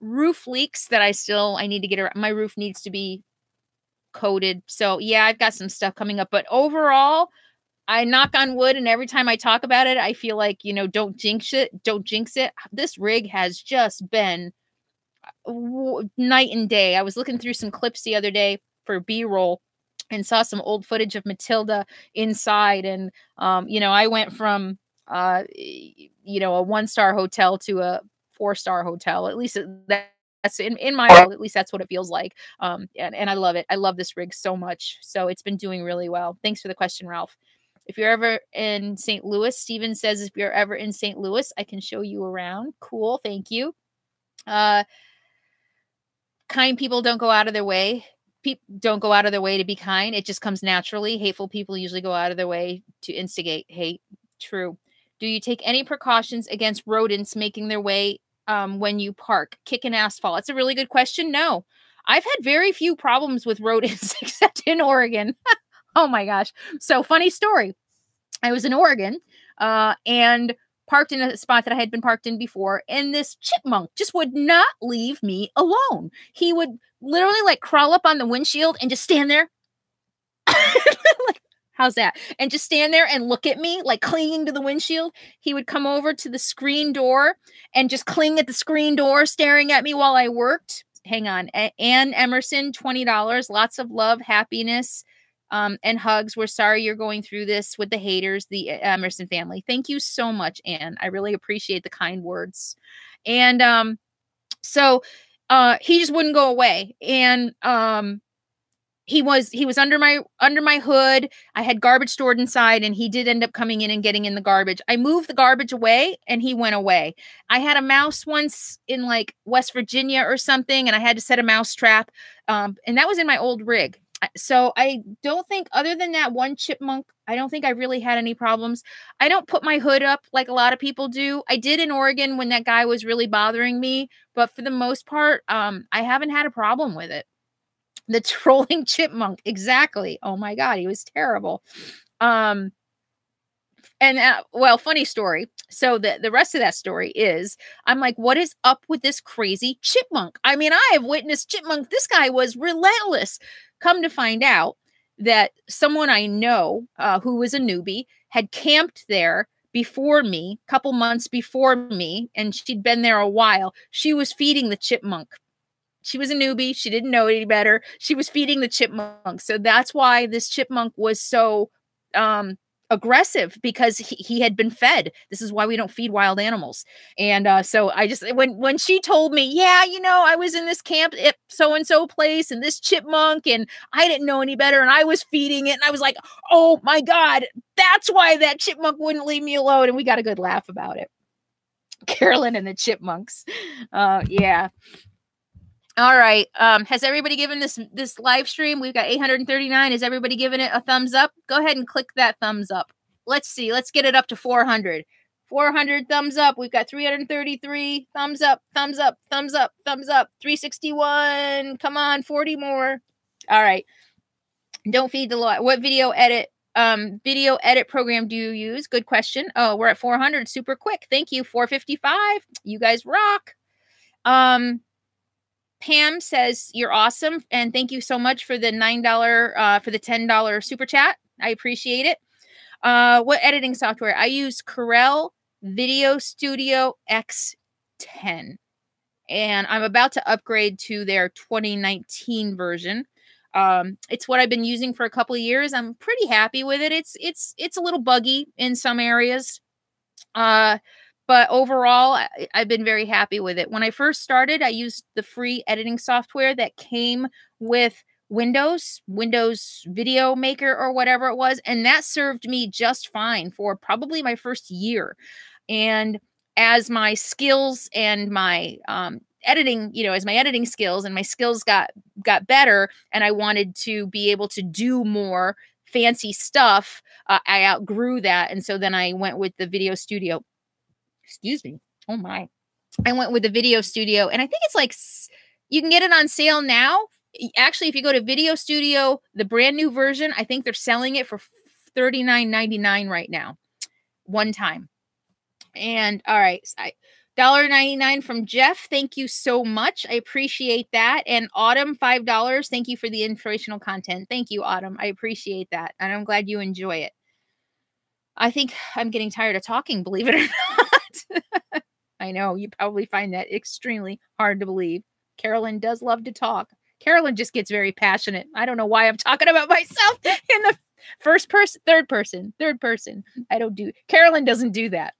roof leaks that I need to get around. My roof needs to be coated. So yeah, I've got some stuff coming up. But overall, I knock on wood, and every time I talk about it, I feel like, don't jinx it. This rig has just been night and day. I was looking through some clips the other day for B-roll, and saw some old footage of Matilda inside. And, you know, I went from, you know, a 1-star hotel to a 4-star hotel. At least that's in my world. At least that's what it feels like. And I love it. I love this rig so much. So it's been doing really well. Thanks for the question, Ralph. If you're ever in St. Louis, Steven says, if you're ever in St. Louis, I can show you around. Cool. Thank you. Kind people don't go out of their way. Don't go out of their way to be kind. It just comes naturally. Hateful people usually go out of their way to instigate hate. True. Do you take any precautions against rodents making their way when you park? Kicking asphalt. That's a really good question. No. I've had very few problems with rodents except in Oregon. Oh my gosh. So funny story. I was in Oregon and parked in a spot that I had been parked in before. And this chipmunk just would not leave me alone. He would literally like crawl up on the windshield and just stand there. Like, how's that? And just stand there and look at me, like clinging to the windshield. He would come over to the screen door and just cling at the screen door, staring at me while I worked. Hang on. Ann Emerson, $20. Lots of love, happiness, and hugs. We're sorry you're going through this with the haters, the Emerson family. Thank you so much, Anne. I really appreciate the kind words. And so he just wouldn't go away. And he was under my hood. I had garbage stored inside, and he did end up coming in and getting in the garbage. I moved the garbage away and he went away. I had a mouse once in like West Virginia or something, and I had to set a mouse trap. And that was in my old rig. So I don't think, other than that one chipmunk, I don't think I really had any problems. I don't put my hood up like a lot of people do. I did in Oregon when that guy was really bothering me, but for the most part, I haven't had a problem with it. The trolling chipmunk. Exactly. Oh my God. He was terrible. Well, funny story. So the rest of that story is, I'm like, what is up with this crazy chipmunk? I mean, I have witnessed chipmunk. This guy was relentless. Come to find out that someone I know who was a newbie had camped there before me, a couple months before me, and she'd been there a while. She was feeding the chipmunk. She was a newbie. She didn't know any better. She was feeding the chipmunk. So that's why this chipmunk was so aggressive, because he had been fed. This is why we don't feed wild animals. And so I just, when she told me, yeah, you know, I was in this camp at so-and-so place and this chipmunk, and I didn't know any better, and I was feeding it, and I was like, oh my God, that's why that chipmunk wouldn't leave me alone. And we got a good laugh about it. Carolyn and the chipmunks. Yeah. All right. Has everybody given this live stream? We've got 839. Is everybody giving it a thumbs up? Go ahead and click that thumbs up. Let's see. Let's get it up to 400. 400 thumbs up. We've got 333 thumbs up, thumbs up, thumbs up, thumbs up. 361. Come on, 40 more. All right. Don't feed the law. What video edit program do you use? Good question. Oh, we're at 400. Super quick. Thank you. 455. You guys rock. Pam says, you're awesome. And thank you so much for the $9, for the $10 super chat. I appreciate it. What editing software? I use Corel Video Studio X10. And I'm about to upgrade to their 2019 version. It's what I've been using for a couple of years. I'm pretty happy with it. It's a little buggy in some areas. But overall, I've been very happy with it. When I first started, I used the free editing software that came with Windows Video Maker or whatever it was. And that served me just fine for probably my first year. And as my skills and my editing, as my editing skills and my skills got better, and I wanted to be able to do more fancy stuff, I outgrew that. And so then I went with the Video Studio. Excuse me. Oh my. I went with the Video Studio, and I think it's like, you can get it on sale now. Actually, if you go to Video Studio, the brand new version, I think they're selling it for $39.99 right now. One time. And all right. $1.99 from Jeff. Thank you so much. I appreciate that. And Autumn, $5. Thank you for the inspirational content. Thank you, Autumn. I appreciate that. And I'm glad you enjoy it. I think I'm getting tired of talking, believe it or not. I know you probably find that extremely hard to believe. Carolyn does love to talk. Carolyn just gets very passionate. I don't know why I'm talking about myself in the first person, third person. I don't do, Carolyn doesn't do that.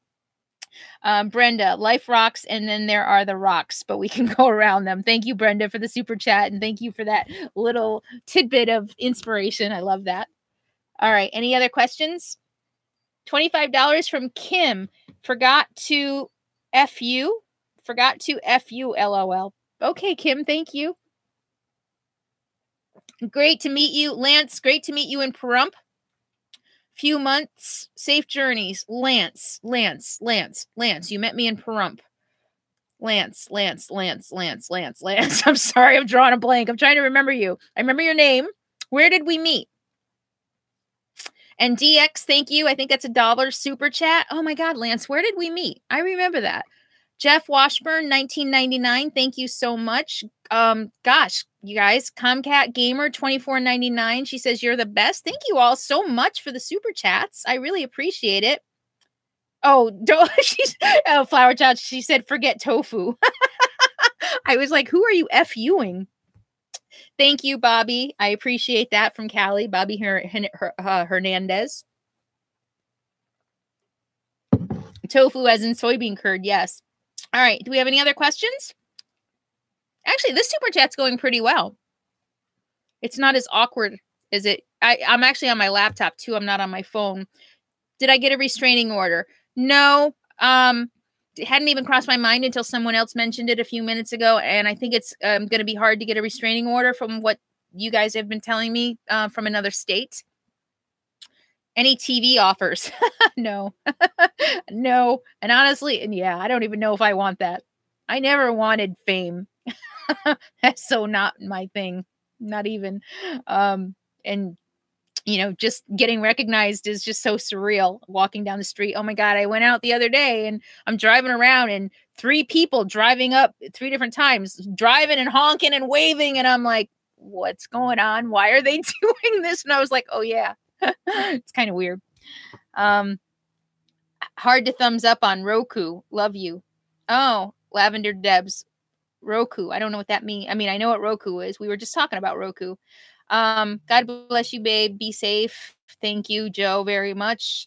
Brenda, life rocks, and then there are the rocks, but we can go around them. Thank you, Brenda, for the super chat, and thank you for that little tidbit of inspiration. I love that. All right, any other questions? $25 from Kim. Forgot to F you. Forgot to F you, LOL. Okay, Kim, thank you. Great to meet you. Lance, great to meet you in Pahrump. Few months, safe journeys. Lance. You met me in Pahrump. Lance. I'm sorry, I'm drawing a blank. I'm trying to remember you. I remember your name. Where did we meet? And DX, thank you. I think that's $1 super chat. Oh my God, Lance, where did we meet? I remember that. Jeff Washburn, 1999. Thank you so much. Gosh, you guys, Comcat Gamer, $24.99. She says you're the best. Thank you all so much for the super chats. I really appreciate it. Oh, Flower Child. She said, forget tofu. I was like, who are you FUing? Thank you, Bobby. I appreciate that from Callie, Bobby Hernandez. Tofu as in soybean curd, yes. All right, do we have any other questions? Actually, this super chat's going pretty well. It's not as awkward as it. I'm actually on my laptop too. I'm not on my phone. Did I get a restraining order? No. It hadn't even crossed my mind until someone else mentioned it a few minutes ago. And I think it's going to be hard to get a restraining order from what you guys have been telling me from another state. Any TV offers? No. No. And honestly, and yeah, I don't even know if I want that. I never wanted fame. That's so not my thing. Not even. And you know, just getting recognized is just so surreal. Walking down the street. Oh my God, I went out the other day and I'm driving around and 3 people driving up 3 different times, driving and honking and waving. And I'm like, what's going on? Why are they doing this? And I was like, oh yeah, it's kind of weird. Hard to thumbs up on Roku. Love you. Oh, Lavender Debs. Roku. I don't know what that means. I mean, I know what Roku is. We were just talking about Roku. God bless you, babe. Be safe. Thank you, Joe, very much.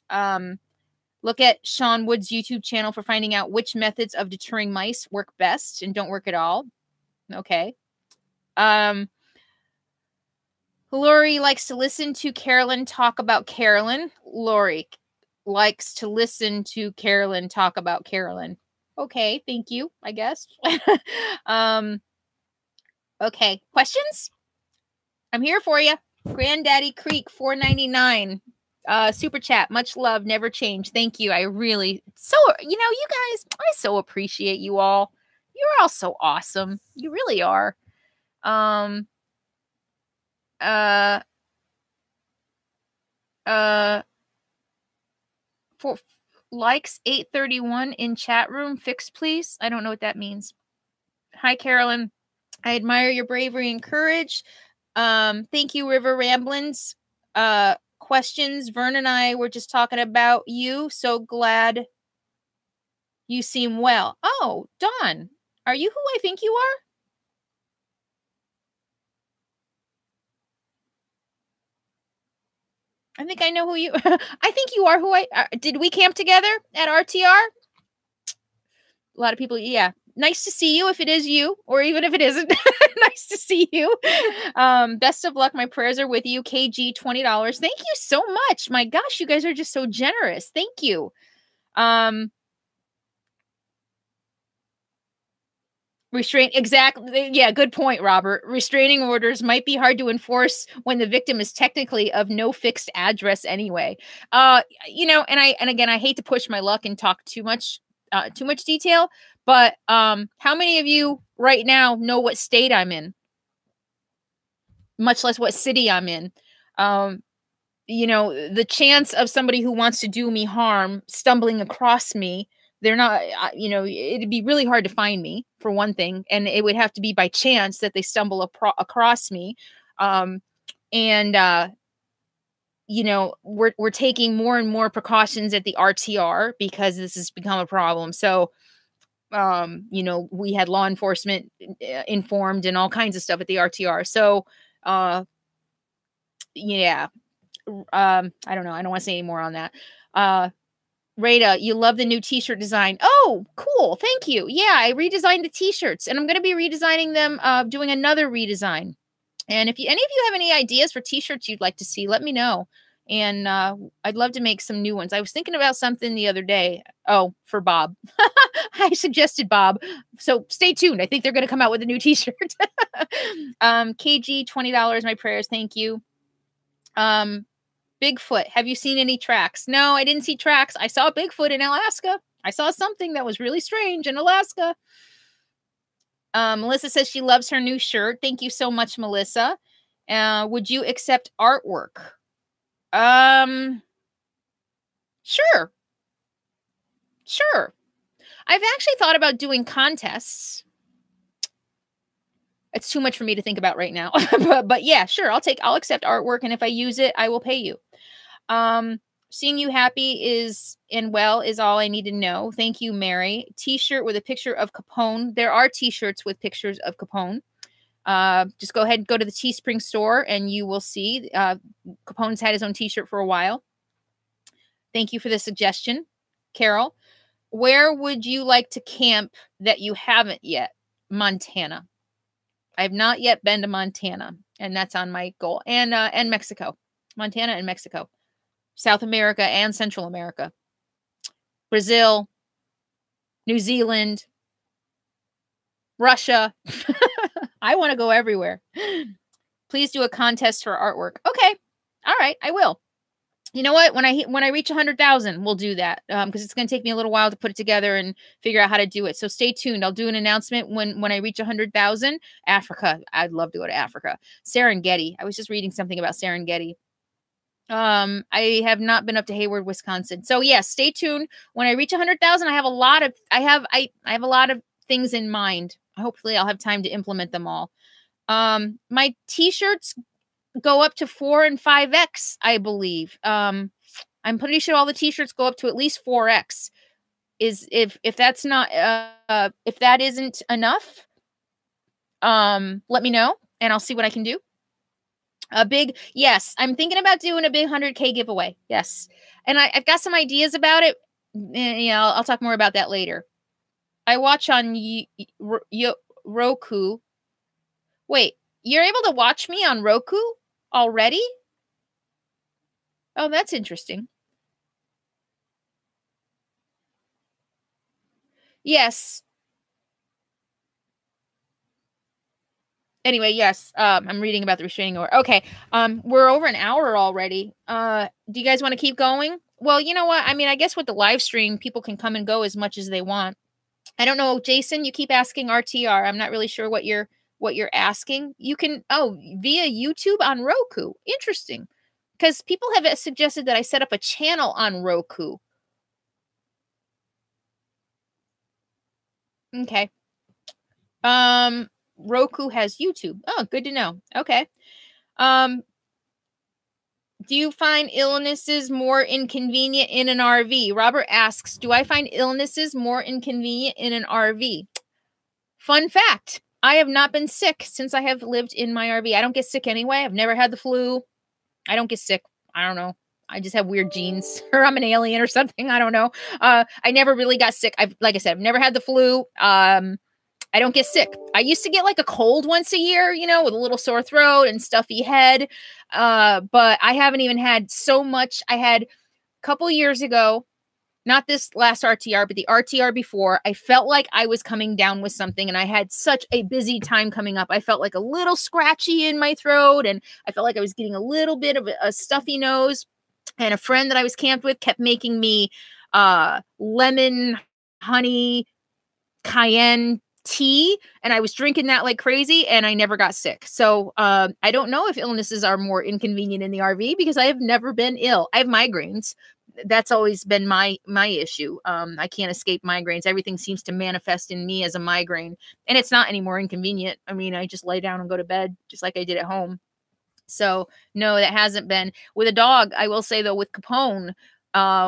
Look at Sean Wood's YouTube channel for finding out which methods of deterring mice work best and don't work at all. Okay. Lori likes to listen to Carolyn talk about Carolyn. Lori likes to listen to Carolyn talk about Carolyn. Okay, thank you, I guess. Okay, questions? I'm here for you. Granddaddy Creek, $4.99. Super chat. Much love. Never change. Thank you. I really, you guys, I so appreciate you all. You're all so awesome. You really are. For likes 831 in chat room. Fix, please. I don't know what that means. Hi, Carolyn. I admire your bravery and courage. Thank you, River Ramblins. Questions. Vern and I were just talking about you. So glad you seem well. Oh, Dawn, are you who I think you are? I think I know who you. I think you are who did we camp together at RTR? A lot of people. Yeah. Nice to see you if it is you, or even if it isn't. Nice to see you. Best of luck. My prayers are with you. KG, $20. Thank you so much. My gosh, you guys are just so generous. Thank you. Exactly. Yeah, good point, Robert. Restraining orders might be hard to enforce when the victim is technically of no fixed address anyway. And again, I hate to push my luck and talk too much detail, but how many of you right now know what state I'm in? Much less what city I'm in. The chance of somebody who wants to do me harm stumbling across me, they're not, it'd be really hard to find me, for one thing. And it would have to be by chance that they stumble across me. We're taking more and more precautions at the RTR because this has become a problem. So you know, we had law enforcement informed and all kinds of stuff at the RTR. So, yeah, I don't know. I don't want to say any more on that. Rada, you love the new t-shirt design. Oh, cool. Thank you. Yeah, I redesigned the t-shirts and I'm going to be redesigning them, doing another redesign. And if any of you have any ideas for t-shirts you'd like to see, let me know. And I'd love to make some new ones. I was thinking about something the other day. Oh, for Bob. I suggested Bob. So stay tuned. I think they're going to come out with a new t-shirt. KG, $20. My prayers. Thank you. Bigfoot. Have you seen any tracks? No, I didn't see tracks. I saw Bigfoot in Alaska. I saw something that was really strange in Alaska. Melissa says she loves her new shirt. Thank you so much, Melissa. Would you accept artwork? Sure. Sure. I've actually thought about doing contests. It's too much for me to think about right now. but yeah, sure. I'll accept artwork. And if I use it, I will pay you. Seeing you happy and well is all I need to know. Thank you, Mary. T-shirt with a picture of Capone. There are t-shirts with pictures of Capone. Just go ahead and go to the Teespring store and you will see Capone's had his own t-shirt for a while. Thank you for the suggestion, Carol. Where would you like to camp that you haven't yet? Montana. I've not yet been to Montana, and that's on my goal. And Mexico. Montana and Mexico. South America and Central America. Brazil. New Zealand. Russia. I want to go everywhere. Please do a contest for artwork. Okay. All right. I will. You know what? When I reach 100,000, we'll do that. Because it's going to take me a little while to put it together and figure out how to do it. So stay tuned. I'll do an announcement when I reach 100,000. Africa. I'd love to go to Africa. Serengeti. I was just reading something about Serengeti. I have not been up to Hayward, Wisconsin. So yes, stay tuned. When I reach 100,000, I have a lot of things in mind. Hopefully I'll have time to implement them all. My t-shirts go up to 4 and 5X, I believe. I'm pretty sure all the t-shirts go up to at least 4X. If that's not if that isn't enough, let me know and I'll see what I can do. Yes, I'm thinking about doing a big 100K giveaway. Yes. And I've got some ideas about it. Yeah, I'll talk more about that later. I watch on Roku. Wait, you're able to watch me on Roku already? Oh, that's interesting. Yes. Anyway, yes, I'm reading about the restraining order. Okay, we're over an hour already. Do you guys want to keep going? Well, you know what? I mean, I guess with the live stream, people can come and go as much as they want. I don't know, Jason, you keep asking RTR. I'm not really sure what you're asking. You can, via YouTube on Roku. Interesting. Because people have suggested that I set up a channel on Roku. Okay. Roku has YouTube. Oh, good to know. Okay. Do you find illnesses more inconvenient in an RV? Robert asks, do I find illnesses more inconvenient in an RV? Fun fact, I have not been sick since I have lived in my RV. I don't get sick anyway. I've never had the flu. I don't get sick. I don't know. I just have weird genes or I'm an alien or something. I don't know. I never really got sick. Like I said, I've never had the flu. I don't get sick. I used to get like a cold once a year, you know, with a little sore throat and stuffy head. But I haven't even had so much. I had a couple years ago, not this last RTR, but the RTR before, I felt like I was coming down with something and I had such a busy time coming up. I felt like a little scratchy in my throat and I felt like I was getting a little bit of a stuffy nose. And a friend that I was camped with kept making me lemon, honey, cayenne tea, and I was drinking that like crazy and I never got sick. So I don't know if illnesses are more inconvenient in the RV because I have never been ill. I have migraines. That's always been my issue. I can't escape migraines. Everything seems to manifest in me as a migraine, and it's not any more inconvenient. I mean, I just lay down and go to bed just like I did at home. So no, that hasn't been. With a dog, I will say though, with Capone,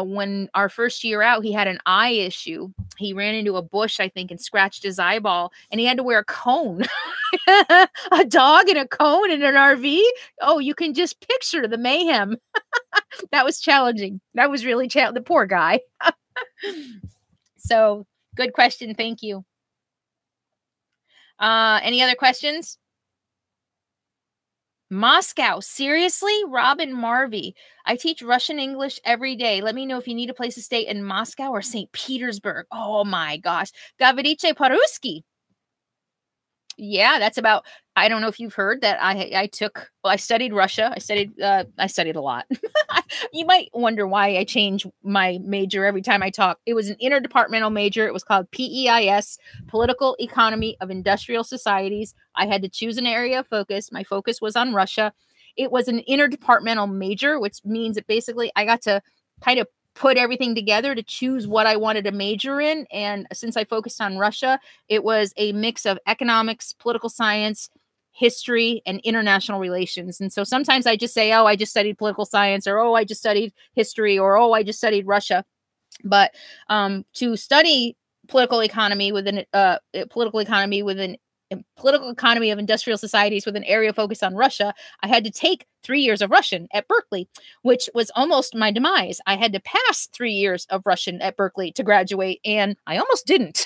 when our first year out, he had an eye issue. He ran into a bush, I think, and scratched his eyeball, and he had to wear a cone. A dog in a cone in an RV. Oh, you can just picture the mayhem. That was challenging. That was really the poor guy. So good question. Thank you. Any other questions? Moscow. Seriously? Robin Marvey. I teach Russian English every day. Let me know if you need a place to stay in Moscow or St. Petersburg. Oh my gosh. Говорите по-русски. Yeah, that's about, I don't know if you've heard that I studied Russia. I studied a lot. You might wonder why I change my major every time I talk. It was an interdepartmental major. It was called PEIS, Political Economy of Industrial Societies. I had to choose an area of focus. My focus was on Russia. It was an interdepartmental major, which means that basically I got to kind of put everything together to choose what I wanted to major in. And since I focused on Russia, it was a mix of economics, political science, history, and international relations. And so sometimes I just say, oh, I just studied political science, or, oh, I just studied history, or, oh, I just studied Russia. But to study political economy within political economy of industrial societies with an area focus on Russia, I had to take 3 years of Russian at Berkeley, which was almost my demise. I had to pass 3 years of Russian at Berkeley to graduate, and I almost didn't.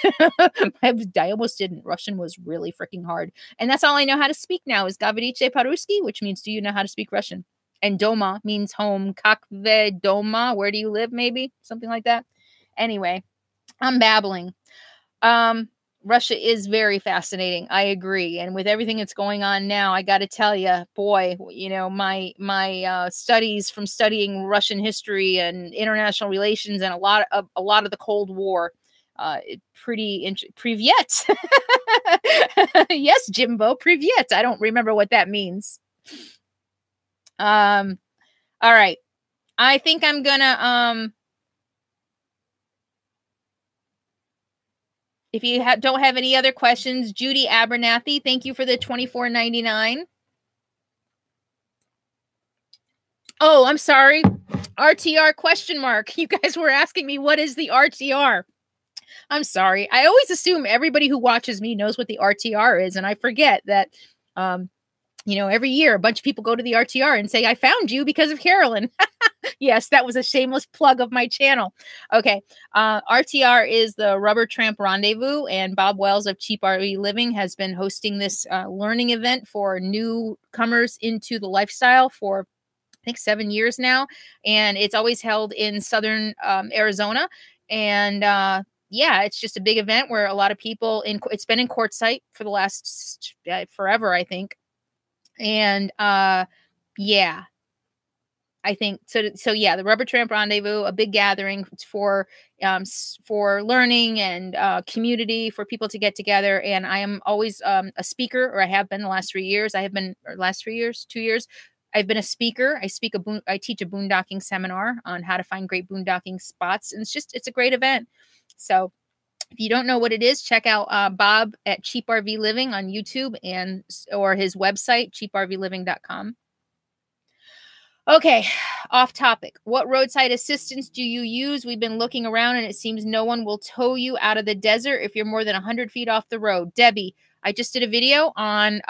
I almost didn't. Russian was really freaking hard. And that's all I know how to speak now is Говорите по-русски, which means, do you know how to speak Russian? And Doma means home. Как вы дома? Where do you live? Maybe something like that. Anyway, I'm babbling. Russia is very fascinating. I agree. And with everything that's going on now, I got to tell you, boy, you know, my studies from studying Russian history and international relations and a lot of the Cold War, pretty Privyet. Yes, Jimbo, Privyet. I don't remember what that means. All right. I think I'm gonna if you don't have any other questions, Judy Abernathy, thank you for the $24.99. Oh, I'm sorry. RTR question mark. You guys were asking me, what is the RTR? I'm sorry. I always assume everybody who watches me knows what the RTR is, and I forget that, you know, every year a bunch of people go to the RTR and say, I found you because of Carolyn. Yes, that was a shameless plug of my channel. Okay. RTR is the Rubber Tramp Rendezvous, and Bob Wells of Cheap RV Living has been hosting this learning event for newcomers into the lifestyle for, I think, 7 years now. And it's always held in Southern Arizona. And yeah, it's just a big event where a lot of people it's been in Quartzsite for the last forever, I think. And yeah, I think so yeah, the Rubber Tramp Rendezvous, a big gathering for learning and community for people to get together. And I am always a speaker, or I have been the last 3 years. 2 years. I've been a speaker. I teach a boondocking seminar on how to find great boondocking spots. And it's a great event. So if you don't know what it is, check out Bob at Cheap RV Living on YouTube or his website, cheaprvliving.com. Okay, off topic. What roadside assistance do you use? We've been looking around and it seems no one will tow you out of the desert if you're more than 100 feet off the road. Debbie, I just did a video on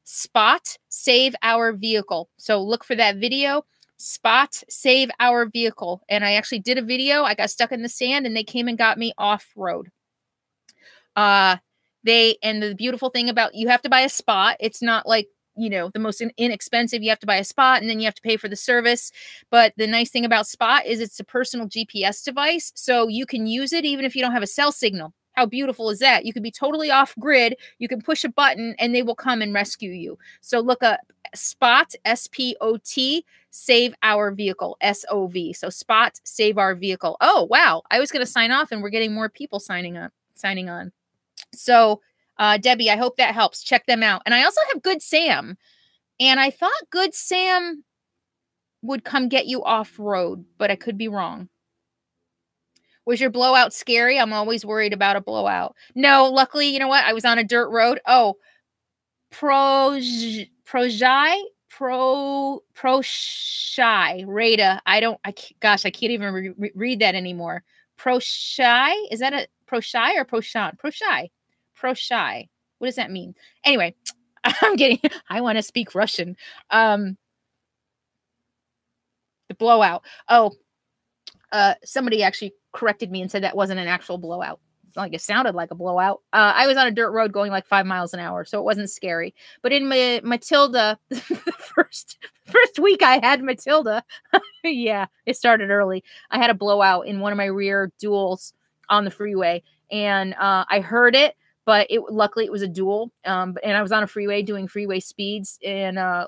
Spot Save Our Vehicle. So look for that video, Spot Save Our Vehicle. And I actually did a video. I got stuck in the sand and they came and got me off-road. And the beautiful thing about, you have to buy a Spot. It's not like, you know, the most inexpensive. You have to buy a Spot and then you have to pay for the service. But the nice thing about Spot is it's a personal GPS device. So you can use it even if you don't have a cell signal. How beautiful is that? You could be totally off grid. You can push a button and they will come and rescue you. So look up Spot, S-P-O-T, Save Our Vehicle, S-O-V. So Spot, Save Our Vehicle. Oh, wow. I was going to sign off and we're getting more people signing on. So Debbie, I hope that helps. Check them out. And I also have Good Sam. And I thought Good Sam would come get you off-road, but I could be wrong. Was your blowout scary? I'm always worried about a blowout. No, luckily, you know what? I was on a dirt road. Oh, Projai shy Rada. Gosh, I can't even read that anymore. Pro shy. Is that a pro shy or pro shy? Pro shy. What does that mean? Anyway, I want to speak Russian. The blowout. Oh, somebody actually corrected me and said that wasn't an actual blowout. Like it sounded like a blowout. I was on a dirt road going like 5 miles an hour, so it wasn't scary. But in Matilda, first week I had Matilda, yeah, it started early. I had a blowout in one of my rear duals on the freeway, and I heard it, but luckily it was a dual, and I was on a freeway doing freeway speeds, and I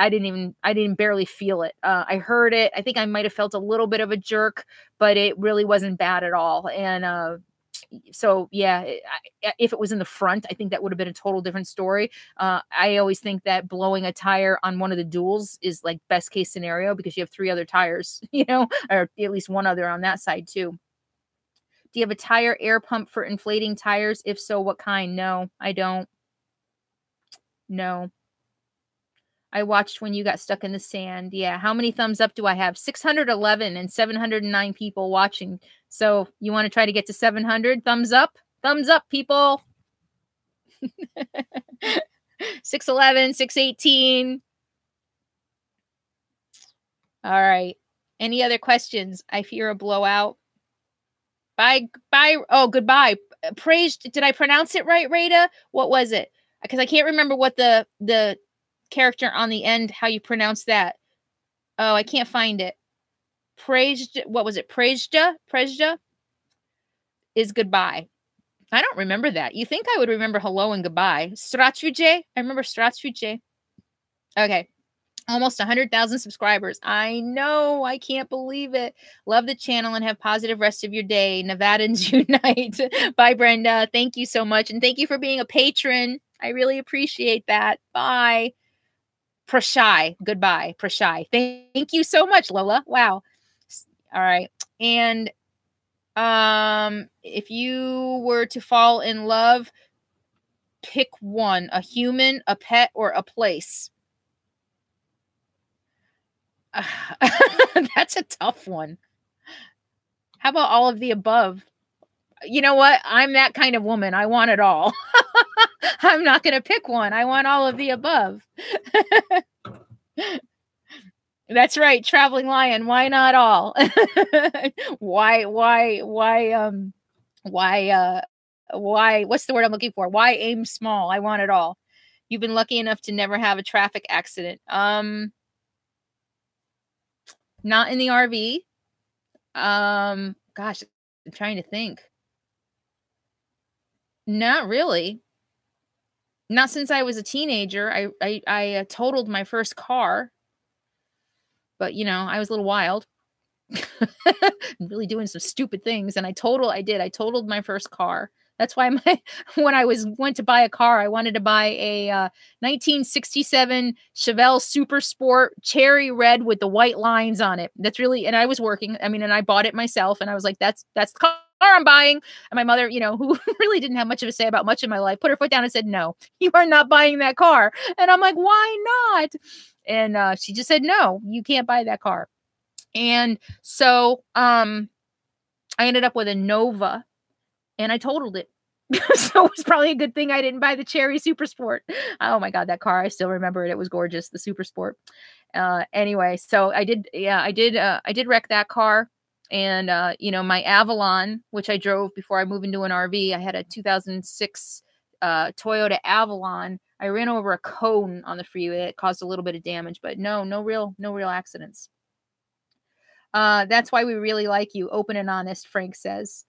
didn't barely feel it. I heard it. I think I might have felt a little bit of a jerk, but it really wasn't bad at all. And so yeah, if it was in the front, I think that would have been a total different story. I always think that blowing a tire on one of the duals is like best case scenario because you have 3 other tires, you know, or at least one other on that side too. Do you have a tire air pump for inflating tires? If so, what kind? No, I don't. No. I watched when you got stuck in the sand. Yeah. How many thumbs up do I have? 611 and 709 people watching. So you want to try to get to 700? Thumbs up? Thumbs up, people. 611, 618. All right. Any other questions? I fear a blowout. Bye. Oh, goodbye. Praised. Did I pronounce it right, Rada? What was it? Because I can't remember what the character on the end, how you pronounce that. Oh, I can't find it. Praised. What was it? Praisda is goodbye. I don't remember that. You think I would remember hello and goodbye. Strachvije. I remember Strachvije. Okay. Almost 100,000 subscribers. I know. I can't believe it. Love the channel and have positive rest of your day. Nevadans unite. Bye, Brenda. Thank you so much. And thank you for being a patron. I really appreciate that. Bye. Prashai. Goodbye. Prashai. Thank you so much, Lola. Wow. All right. And if you were to fall in love, pick one, a human, a pet, or a place. That's a tough one. How about all of the above? You know what? I'm that kind of woman. I want it all. I'm not going to pick one. I want all of the above. That's right. Traveling lion. Why not all? Why, what's the word I'm looking for? Why aim small? I want it all. You've been lucky enough to never have a traffic accident. Not in the RV. Gosh, I'm trying to think. Not really. Not since I was a teenager. I totaled my first car. But, you know, I was a little wild. Really doing some stupid things. And I totaled my first car. That's why when I went to buy a car, I wanted to buy a 1967 Chevelle Super Sport cherry red with the white lines on it. That's really, and I was working. I mean, and I bought it myself, and I was like, that's the car I'm buying. And my mother, you know, who really didn't have much of a say about much in my life, put her foot down and said, no, you are not buying that car. And I'm like, why not? And she just said, no, you can't buy that car. And so I ended up with a Nova. And I totaled it. So it was probably a good thing I didn't buy the cherry Super Sport. Oh my God, that car. I still remember it. It was gorgeous. The Super Sport. Anyway, so I did wreck that car. And, you know, my Avalon, which I drove before I moved into an RV, I had a 2006 Toyota Avalon. I ran over a cone on the freeway. It caused a little bit of damage, but no real accidents. That's why we really like you. Open and honest, Frank says.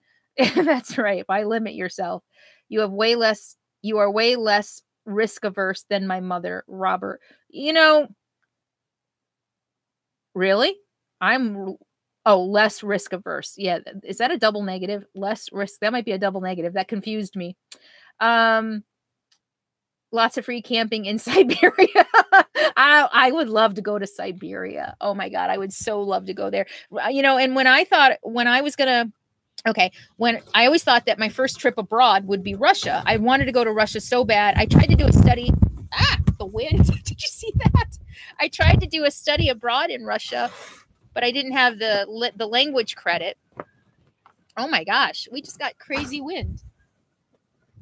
That's right. Why limit yourself? You are way less risk averse than my mother, Robert. You know, really? Less risk averse. Yeah. Is that a double negative? Less risk. That might be a double negative. That confused me. Lots of free camping in Siberia. I would love to go to Siberia. Oh my God. I would so love to go there. You know, and when I always thought that my first trip abroad would be Russia. I wanted to go to Russia so bad. I tried to do a study. The wind. Did you see that? I tried to do a study abroad in Russia, but I didn't have the language credit. Oh my gosh, we just got crazy wind.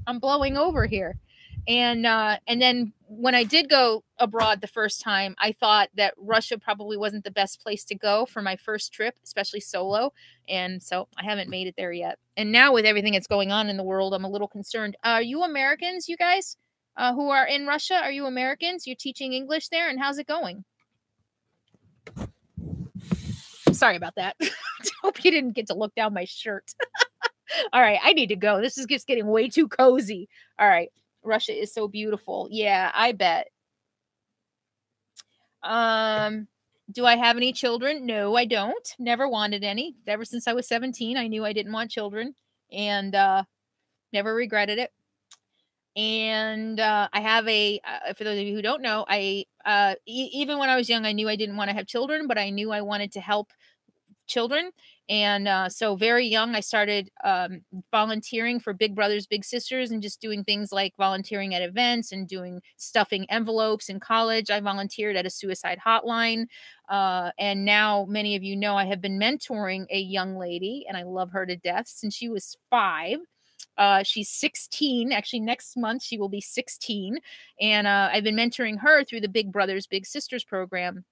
I'm blowing over here. And then when I did go abroad the first time, I thought that Russia probably wasn't the best place to go for my first trip, especially solo. And so I haven't made it there yet. And now with everything that's going on in the world, I'm a little concerned. Are you Americans, you guys, who are in Russia? Are you Americans? You're teaching English there? And how's it going? Sorry about that. Hope you didn't get to look down my shirt. All right, I need to go. This is just getting way too cozy. All right. Russia is so beautiful. Yeah, I bet. Do I have any children? No, I don't. Never wanted any. Ever since I was 17, I knew I didn't want children, and never regretted it. And I have for those of you who don't know, even when I was young, I knew I didn't want to have children, but I knew I wanted to help children. And so very young, I started volunteering for Big Brothers Big Sisters, and just doing things like volunteering at events and doing stuffing envelopes. In college, I volunteered at a suicide hotline. And now many of you know I have been mentoring a young lady, and I love her to death since she was 5. She's 16. Actually, next month she will be 16. And I've been mentoring her through the Big Brothers Big Sisters program.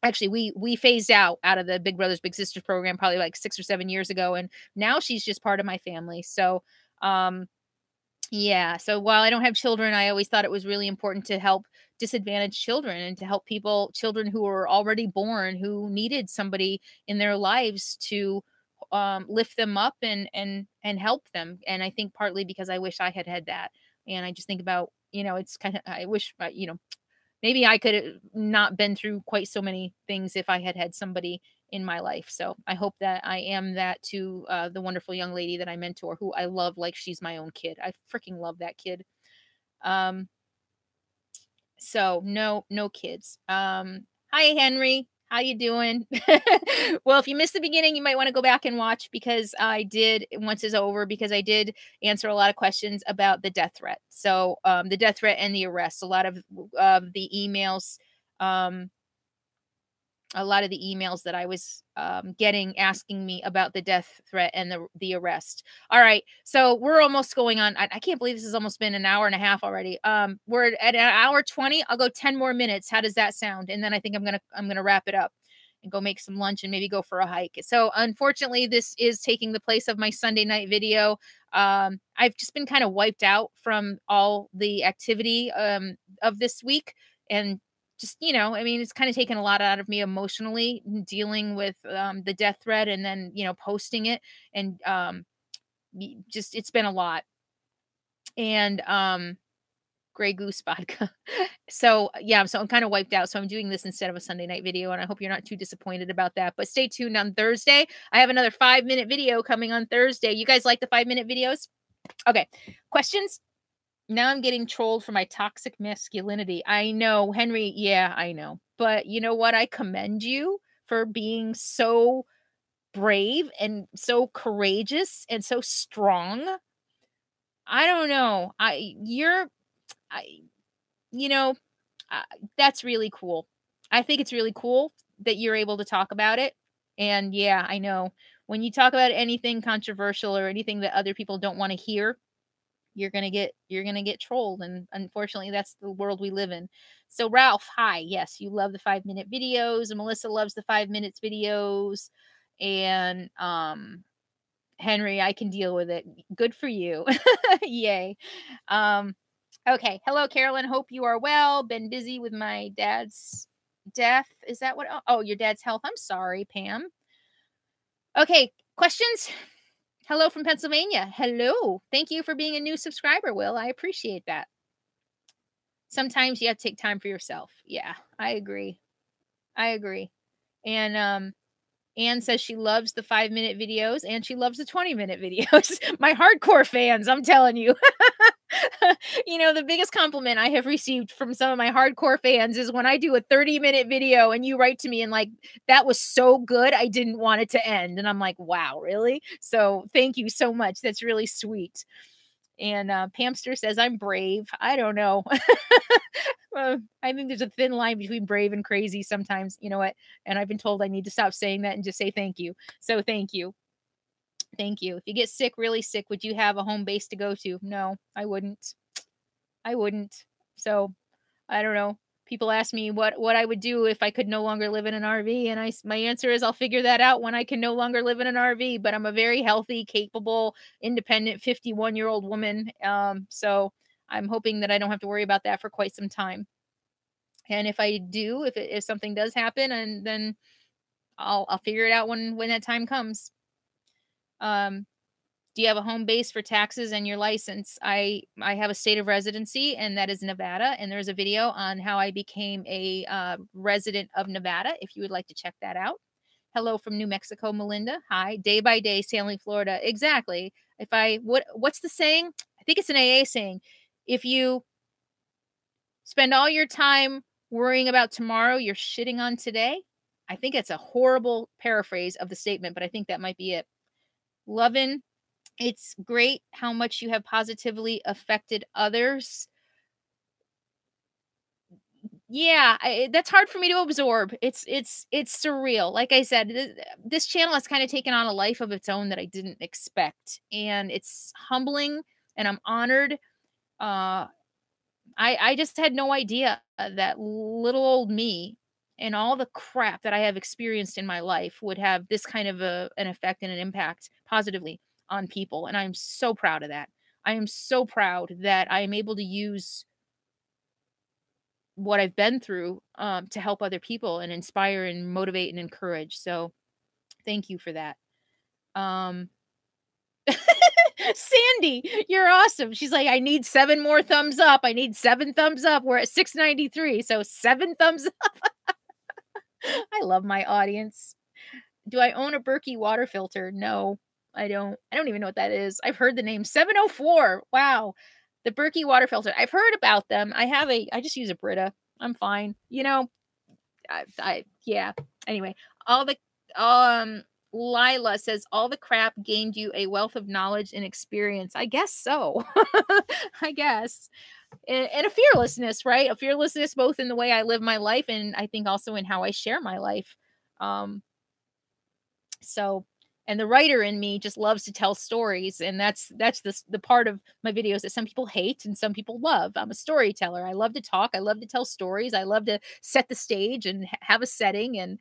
Actually, we phased out of the Big Brothers Big Sisters program probably like 6 or 7 years ago, and now she's just part of my family. So yeah, so while I don't have children, I always thought it was really important to help disadvantaged children, and to help children who were already born, who needed somebody in their lives to lift them up and help them. And I think partly because I wish I had that. And I just think about, it's kind of, I wish, maybe I could have not been through quite so many things if I had somebody in my life. So I hope that I am that to the wonderful young lady that I mentor, who I love like she's my own kid. I freaking love that kid. So no kids. Hi, Henry. How you doing? Well, if you missed the beginning, you might want to go back and watch, because once it's over, because I did answer a lot of questions about the death threat. So the death threat and the arrest, a lot of the emails, that I was getting asking me about the death threat and the arrest. All right, so we're almost going on. I can't believe this has almost been an hour and a half already. We're at an hour 20. I'll go 10 more minutes. How does that sound? And then I think I'm gonna wrap it up and go make some lunch and maybe go for a hike. So unfortunately, this is taking the place of my Sunday night video. I've just been kind of wiped out from all the activity of this week, and just, it's kind of taken a lot out of me emotionally, dealing with the death threat, and then, posting it, and just, it's been a lot. And Grey Goose vodka. So yeah, so I'm kind of wiped out. So I'm doing this instead of a Sunday night video, and I hope you're not too disappointed about that. But stay tuned on Thursday. I have another 5-minute video coming on Thursday. You guys like the 5-minute videos? Okay. Questions? Now I'm getting trolled for my toxic masculinity. I know, Henry. Yeah, I know. But you know what? I commend you for being so brave and so courageous and so strong. I don't know. That's really cool. I think it's really cool that you're able to talk about it. And yeah, I know when you talk about anything controversial or anything that other people don't want to hear, you're going to get trolled. And unfortunately, that's the world we live in. So Ralph, hi. Yes, you love the 5-minute videos. And Melissa loves the 5 minutes videos. And Henry, I can deal with it. Good for you. Yay. Okay. Hello, Carolyn. Hope you are well. Been busy with my dad's death. Is that what? Oh, your dad's health. I'm sorry, Pam. Okay. Questions? Hello from Pennsylvania. Hello. Thank you for being a new subscriber, Will. I appreciate that. Sometimes you have to take time for yourself. Yeah, I agree. And Anne says she loves the 5-minute videos and she loves the 20-minute videos. My hardcore fans, I'm telling you. The biggest compliment I have received from some of my hardcore fans is when I do a 30-minute video and you write to me and like, that was so good, I didn't want it to end. And I'm like, wow, really? So thank you so much. That's really sweet. And Pamster says, I'm brave. I don't know. I think there's a thin line between brave and crazy sometimes. You know what? And I've been told I need to stop saying that and just say thank you. So thank you. Thank you. If you get sick, really sick, would you have a home base to go to? No, I wouldn't. I wouldn't. So I don't know. People ask me what I would do if I could no longer live in an RV, and my answer is I'll figure that out when I can no longer live in an RV. But I'm a very healthy, capable, independent 51-year-old woman. So I'm hoping that I don't have to worry about that for quite some time. And if I do, if something does happen, and then I'll figure it out when that time comes. Do you have a home base for taxes and your license? I have a state of residency, and that is Nevada. And there's a video on how I became a resident of Nevada, if you would like to check that out. Hello from New Mexico, Melinda. Hi. Day by day, sailing Florida. Exactly. What's the saying? I think it's an AA saying. If you spend all your time worrying about tomorrow, you're shitting on today. I think it's a horrible paraphrase of the statement, but I think that might be it. Lovin'. It's great how much you have positively affected others. Yeah, that's hard for me to absorb. It's surreal. Like I said, this channel has kind of taken on a life of its own that I didn't expect, and it's humbling, and I'm honored. I just had no idea that little old me and all the crap that I have experienced in my life would have this kind of an effect and an impact positively on people. And I'm so proud of that. I am so proud that I am able to use what I've been through to help other people and inspire and motivate and encourage. So thank you for that. Sandy, you're awesome. She's like, I need 7 more thumbs up. I need 7 thumbs up. We're at 693. So 7 thumbs up. I love my audience. Do I own a Berkey water filter? No, I don't. I don't even know what that is. I've heard the name 704. Wow. The Berkey water filter. I've heard about them. I just use a Brita. I'm fine. You know, yeah. Anyway, Lila says, all the crap gained you a wealth of knowledge and experience. I guess so. I guess. And a fearlessness, right? A fearlessness both in the way I live my life, and I think also in how I share my life. And the writer in me just loves to tell stories, and that's the part of my videos that some people hate and some people love. I'm a storyteller. I love to talk. I love to tell stories. I love to set the stage and have a setting, and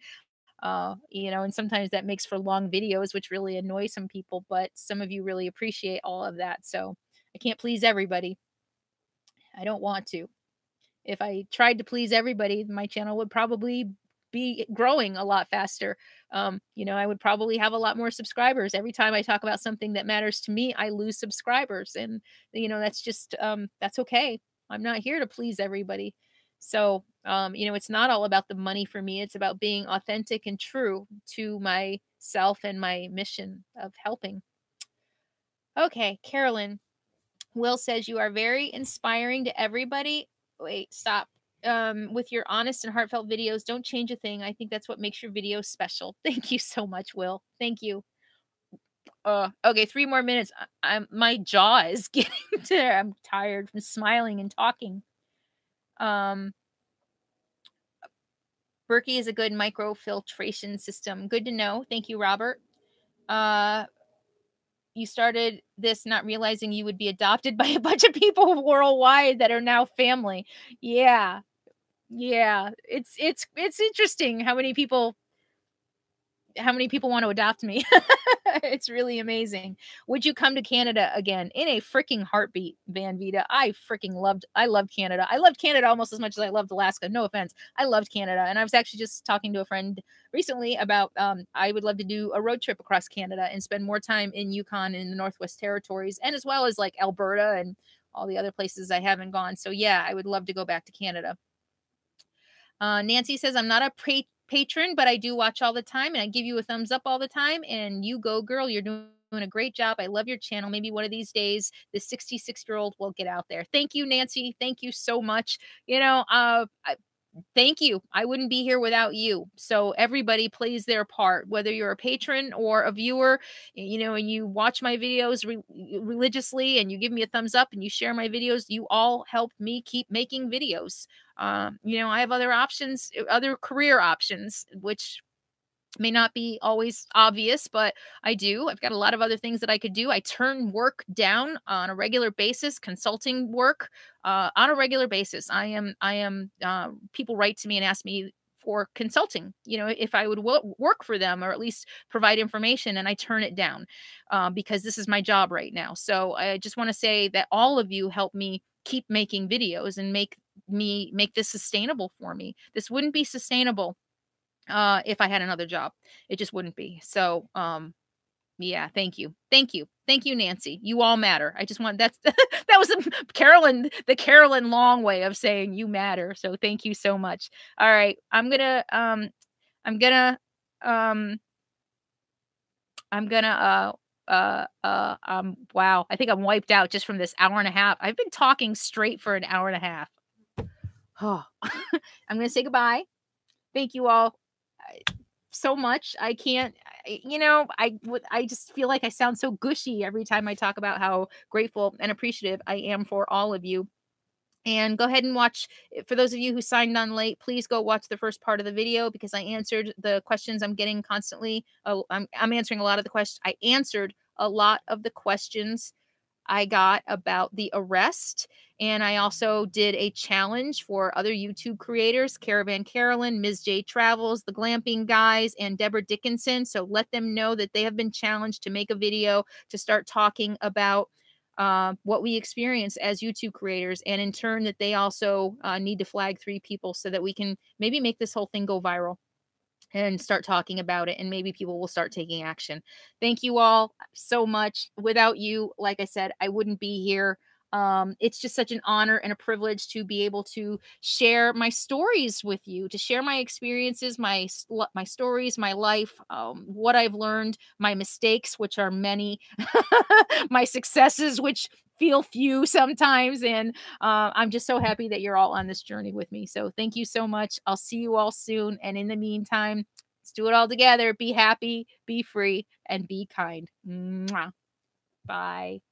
and sometimes that makes for long videos, which really annoy some people, but some of you really appreciate all of that. So I can't please everybody. I don't want to. If I tried to please everybody, my channel would probably be growing a lot faster. I would probably have a lot more subscribers. Every time I talk about something that matters to me, I lose subscribers. And, that's just, that's okay. I'm not here to please everybody. So, it's not all about the money for me. It's about being authentic and true to myself and my mission of helping. Okay, Carolyn. Will says, you are very inspiring to everybody. Wait, stop. With your honest and heartfelt videos, don't change a thing. I think that's what makes your videos special. Thank you so much, Will. Thank you. Okay, 3 more minutes. My jaw is getting there. I'm tired from smiling and talking. Berkey is a good microfiltration system. Good to know. Thank you, Robert. You started this not realizing you would be adopted by a bunch of people worldwide that are now family. Yeah. It's interesting how many people want to adopt me. It's really amazing. Would you come to Canada again? In a freaking heartbeat, Van Vita. I loved Canada. I loved Canada almost as much as I loved Alaska. No offense. I loved Canada. And I was actually just talking to a friend recently about I would love to do a road trip across Canada and spend more time in Yukon and in the Northwest Territories, and as well as like Alberta and all the other places I haven't gone. So yeah, I would love to go back to Canada. Nancy says, I'm not a patron, but I do watch all the time, and I give you a thumbs up all the time, and you go, girl. You're doing a great job. I love your channel. Maybe one of these days, the 66-year-old will get out there. Thank you, Nancy. Thank you so much. thank you. I wouldn't be here without you. So everybody plays their part, whether you're a patron or a viewer, and you watch my videos religiously and you give me a thumbs up and you share my videos. You all help me keep making videos. I have other options, other career options, which may not be always obvious, but I do. I've got a lot of other things that I could do. I turn work down on a regular basis, consulting work on a regular basis. People write to me and ask me for consulting, if I would work for them or at least provide information, and I turn it down because this is my job right now. So I just want to say that all of you help me keep making videos and make this sustainable for me. This wouldn't be sustainable if I had another job. It just wouldn't be. So, yeah, thank you. Thank you. Thank you, Nancy. You all matter. I just want that was the Carolyn Long way of saying you matter. So thank you so much. All right. I'm gonna wow, I think I'm wiped out just from this hour and a half. I've been talking straight for an hour and a half. Oh, I'm gonna say goodbye. Thank you all so much. I can't, I just feel like I sound so gushy every time I talk about how grateful and appreciative I am for all of you. And go ahead and watch. For those of you who signed on late, please go watch the first part of the video because I answered the questions I'm getting constantly. I'm answering a lot of the questions. I answered a lot of the questions I got about the arrest. And I also did a challenge for other YouTube creators, Caravan Carolyn, Ms. J Travels, the Glamping Guys, and Deborah Dickinson. So let them know that they have been challenged to make a video to start talking about what we experience as YouTube creators. And in turn, that they also need to flag 3 people so that we can maybe make this whole thing go viral and start talking about it, and maybe people will start taking action. Thank you all so much. Without you, like I said, I wouldn't be here. It's just such an honor and a privilege to be able to share my stories with you, to share my experiences, my stories, my life, what I've learned, my mistakes, which are many, my successes, which feel few sometimes. And I'm just so happy that you're all on this journey with me. So thank you so much. I'll see you all soon. And in the meantime, let's do it all together. Be happy, be free, and be kind. Mwah. Bye.